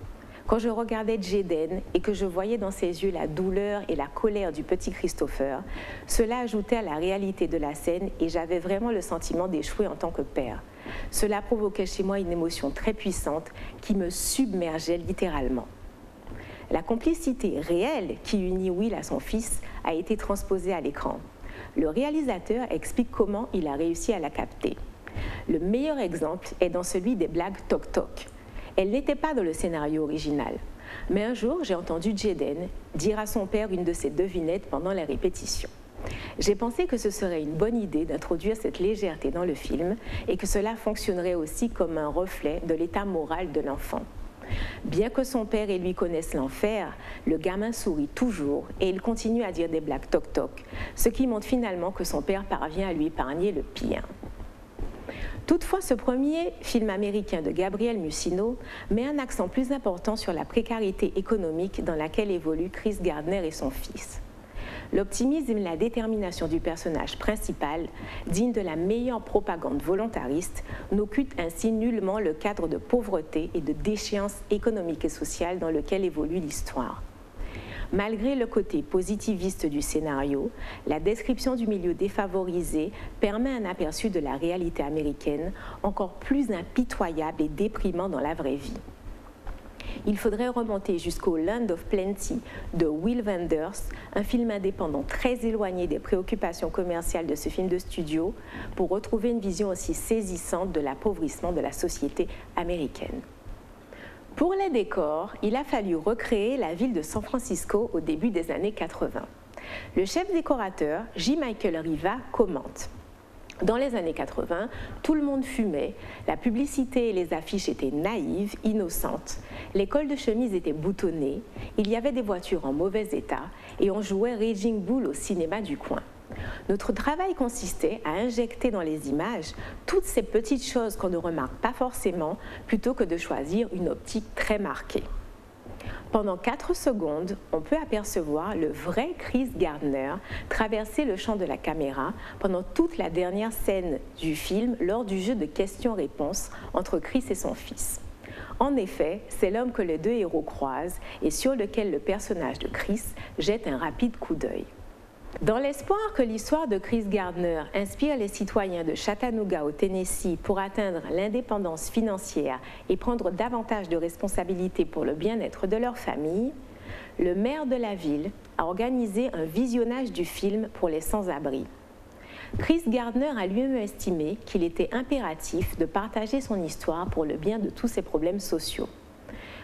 quand je regardais Jaden et que je voyais dans ses yeux la douleur et la colère du petit Christopher, cela ajoutait à la réalité de la scène et j'avais vraiment le sentiment d'échouer en tant que père. Cela provoquait chez moi une émotion très puissante qui me submergeait littéralement. La complicité réelle qui unit Will à son fils a été transposée à l'écran. Le réalisateur explique comment il a réussi à la capter. Le meilleur exemple est dans celui des blagues toc-toc. Elle n'était pas dans le scénario original. Mais un jour, j'ai entendu Jaden dire à son père une de ses devinettes pendant les répétitions. J'ai pensé que ce serait une bonne idée d'introduire cette légèreté dans le film et que cela fonctionnerait aussi comme un reflet de l'état moral de l'enfant. Bien que son père et lui connaissent l'enfer, le gamin sourit toujours et il continue à dire des blagues toc-toc, ce qui montre finalement que son père parvient à lui épargner le pire. Toutefois, ce premier film américain de Gabriel Musino met un accent plus important sur la précarité économique dans laquelle évoluent Chris Gardner et son fils. L'optimisme et la détermination du personnage principal, digne de la meilleure propagande volontariste, n'occultent ainsi nullement le cadre de pauvreté et de déchéance économique et sociale dans lequel évolue l'histoire. Malgré le côté positiviste du scénario, la description du milieu défavorisé permet un aperçu de la réalité américaine encore plus impitoyable et déprimant dans la vraie vie. Il faudrait remonter jusqu'au Land of Plenty de Will Wenders, un film indépendant très éloigné des préoccupations commerciales de ce film de studio, pour retrouver une vision aussi saisissante de l'appauvrissement de la société américaine. Pour les décors, il a fallu recréer la ville de San Francisco au début des années 80. Le chef décorateur, J. Michael Riva, commente. Dans les années 80, tout le monde fumait, la publicité et les affiches étaient naïves, innocentes, les cols de chemise étaient boutonnés, il y avait des voitures en mauvais état et on jouait Raging Bull au cinéma du coin. Notre travail consistait à injecter dans les images toutes ces petites choses qu'on ne remarque pas forcément plutôt que de choisir une optique très marquée. Pendant 4 secondes, on peut apercevoir le vrai Chris Gardner traverser le champ de la caméra pendant toute la dernière scène du film lors du jeu de questions-réponses entre Chris et son fils. En effet, c'est l'homme que les deux héros croisent et sur lequel le personnage de Chris jette un rapide coup d'œil. Dans l'espoir que l'histoire de Chris Gardner inspire les citoyens de Chattanooga au Tennessee pour atteindre l'indépendance financière et prendre davantage de responsabilités pour le bien-être de leur famille, le maire de la ville a organisé un visionnage du film pour les sans-abri. Chris Gardner a lui-même estimé qu'il était impératif de partager son histoire pour le bien de tous ces problèmes sociaux.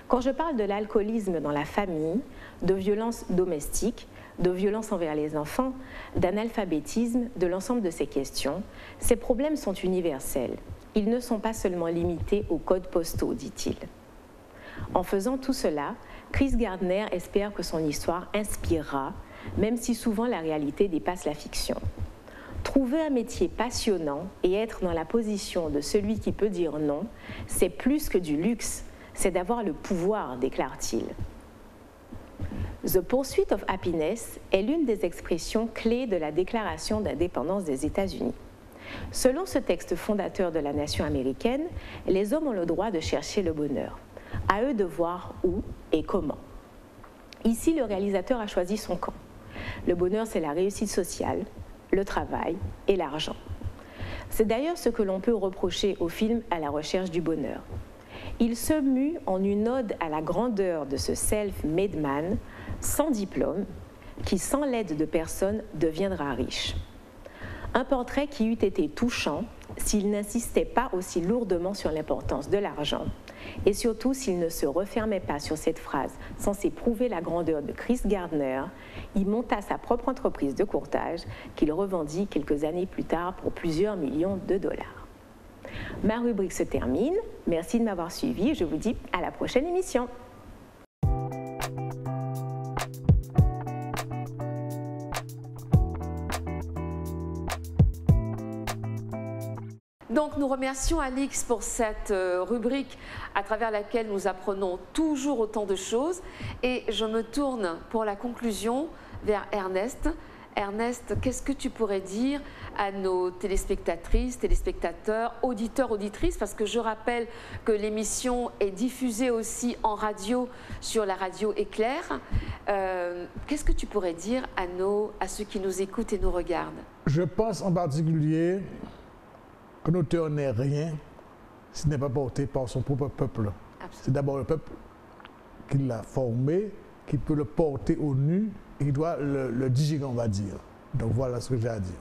Quand je parle de l'alcoolisme dans la famille, de violences domestiques, de violence envers les enfants, d'analphabétisme, de l'ensemble de ces questions, ces problèmes sont universels. Ils ne sont pas seulement limités aux codes postaux, dit-il. En faisant tout cela, Chris Gardner espère que son histoire inspirera, même si souvent la réalité dépasse la fiction. Trouver un métier passionnant et être dans la position de celui qui peut dire non, c'est plus que du luxe, c'est d'avoir le pouvoir, déclare-t-il. The Pursuit of Happiness est l'une des expressions clés de la Déclaration d'indépendance des États-Unis. Selon ce texte fondateur de la nation américaine, les hommes ont le droit de chercher le bonheur. À eux de voir où et comment. Ici, le réalisateur a choisi son camp. Le bonheur, c'est la réussite sociale, le travail et l'argent. C'est d'ailleurs ce que l'on peut reprocher au film À la recherche du bonheur. Il se mue en une ode à la grandeur de ce self-made man, sans diplôme, qui sans l'aide de personne deviendra riche. Un portrait qui eût été touchant s'il n'insistait pas aussi lourdement sur l'importance de l'argent et surtout s'il ne se refermait pas sur cette phrase censée prouver la grandeur de Chris Gardner. Il monta sa propre entreprise de courtage qu'il revendit quelques années plus tard pour plusieurs millions de dollars. Ma rubrique se termine. Merci de m'avoir suivi et je vous dis à la prochaine émission. Donc nous remercions Alix pour cette rubrique à travers laquelle nous apprenons toujours autant de choses. Et je me tourne pour la conclusion vers Ernest. Ernest, qu'est-ce que tu pourrais dire à nos téléspectatrices, téléspectateurs, auditeurs, auditrices, parce que je rappelle que l'émission est diffusée aussi en radio sur la radio Éclair. Qu'est-ce que tu pourrais dire à ceux qui nous écoutent et nous regardent? Je pense en particulier qu'un auteur n'est rien s'il n'est pas porté par son propre peuple. C'est d'abord le peuple qui l'a formé, qui peut le porter au nu et qui doit le digérer, on va dire. Donc voilà ce que j'ai à dire.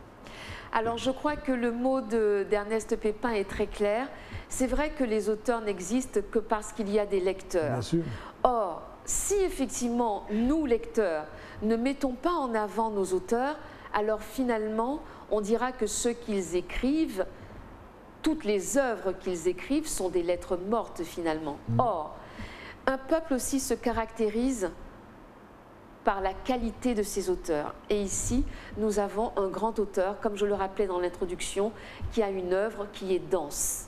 Alors je crois que le mot d'Ernest Pépin est très clair. C'est vrai que les auteurs n'existent que parce qu'il y a des lecteurs. Bien sûr. Or, si effectivement nous, lecteurs, ne mettons pas en avant nos auteurs, alors finalement, on dira que ceux qu'ils écrivent, toutes les œuvres qu'ils écrivent sont des lettres mortes finalement. Or, un peuple aussi se caractérise par la qualité de ses auteurs. Et ici, nous avons un grand auteur, comme je le rappelais dans l'introduction, qui a une œuvre qui est dense.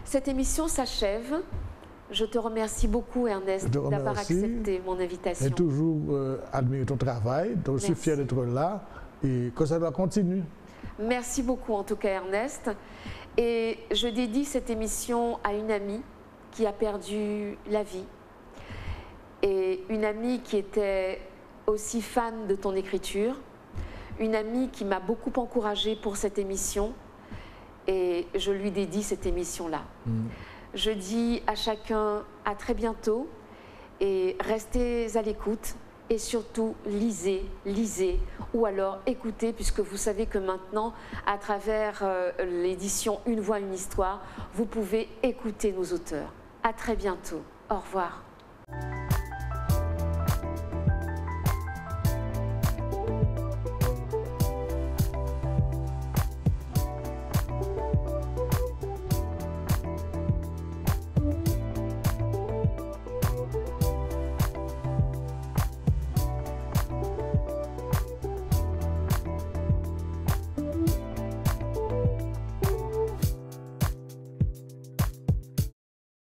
Cette émission s'achève. Je te remercie beaucoup, Ernest, d'avoir accepté mon invitation. J'ai toujours admiré ton travail, donc je suis fier d'être là et que ça doit continuer. Merci beaucoup, en tout cas, Ernest. Et je dédie cette émission à une amie qui a perdu la vie. Et une amie qui était aussi fan de ton écriture, une amie qui m'a beaucoup encouragée pour cette émission, et je lui dédie cette émission-là. Je dis à chacun à très bientôt, et restez à l'écoute, et surtout lisez, ou alors écoutez, puisque vous savez que maintenant, à travers l'édition Une voix, une histoire, vous pouvez écouter nos auteurs. À très bientôt. Au revoir.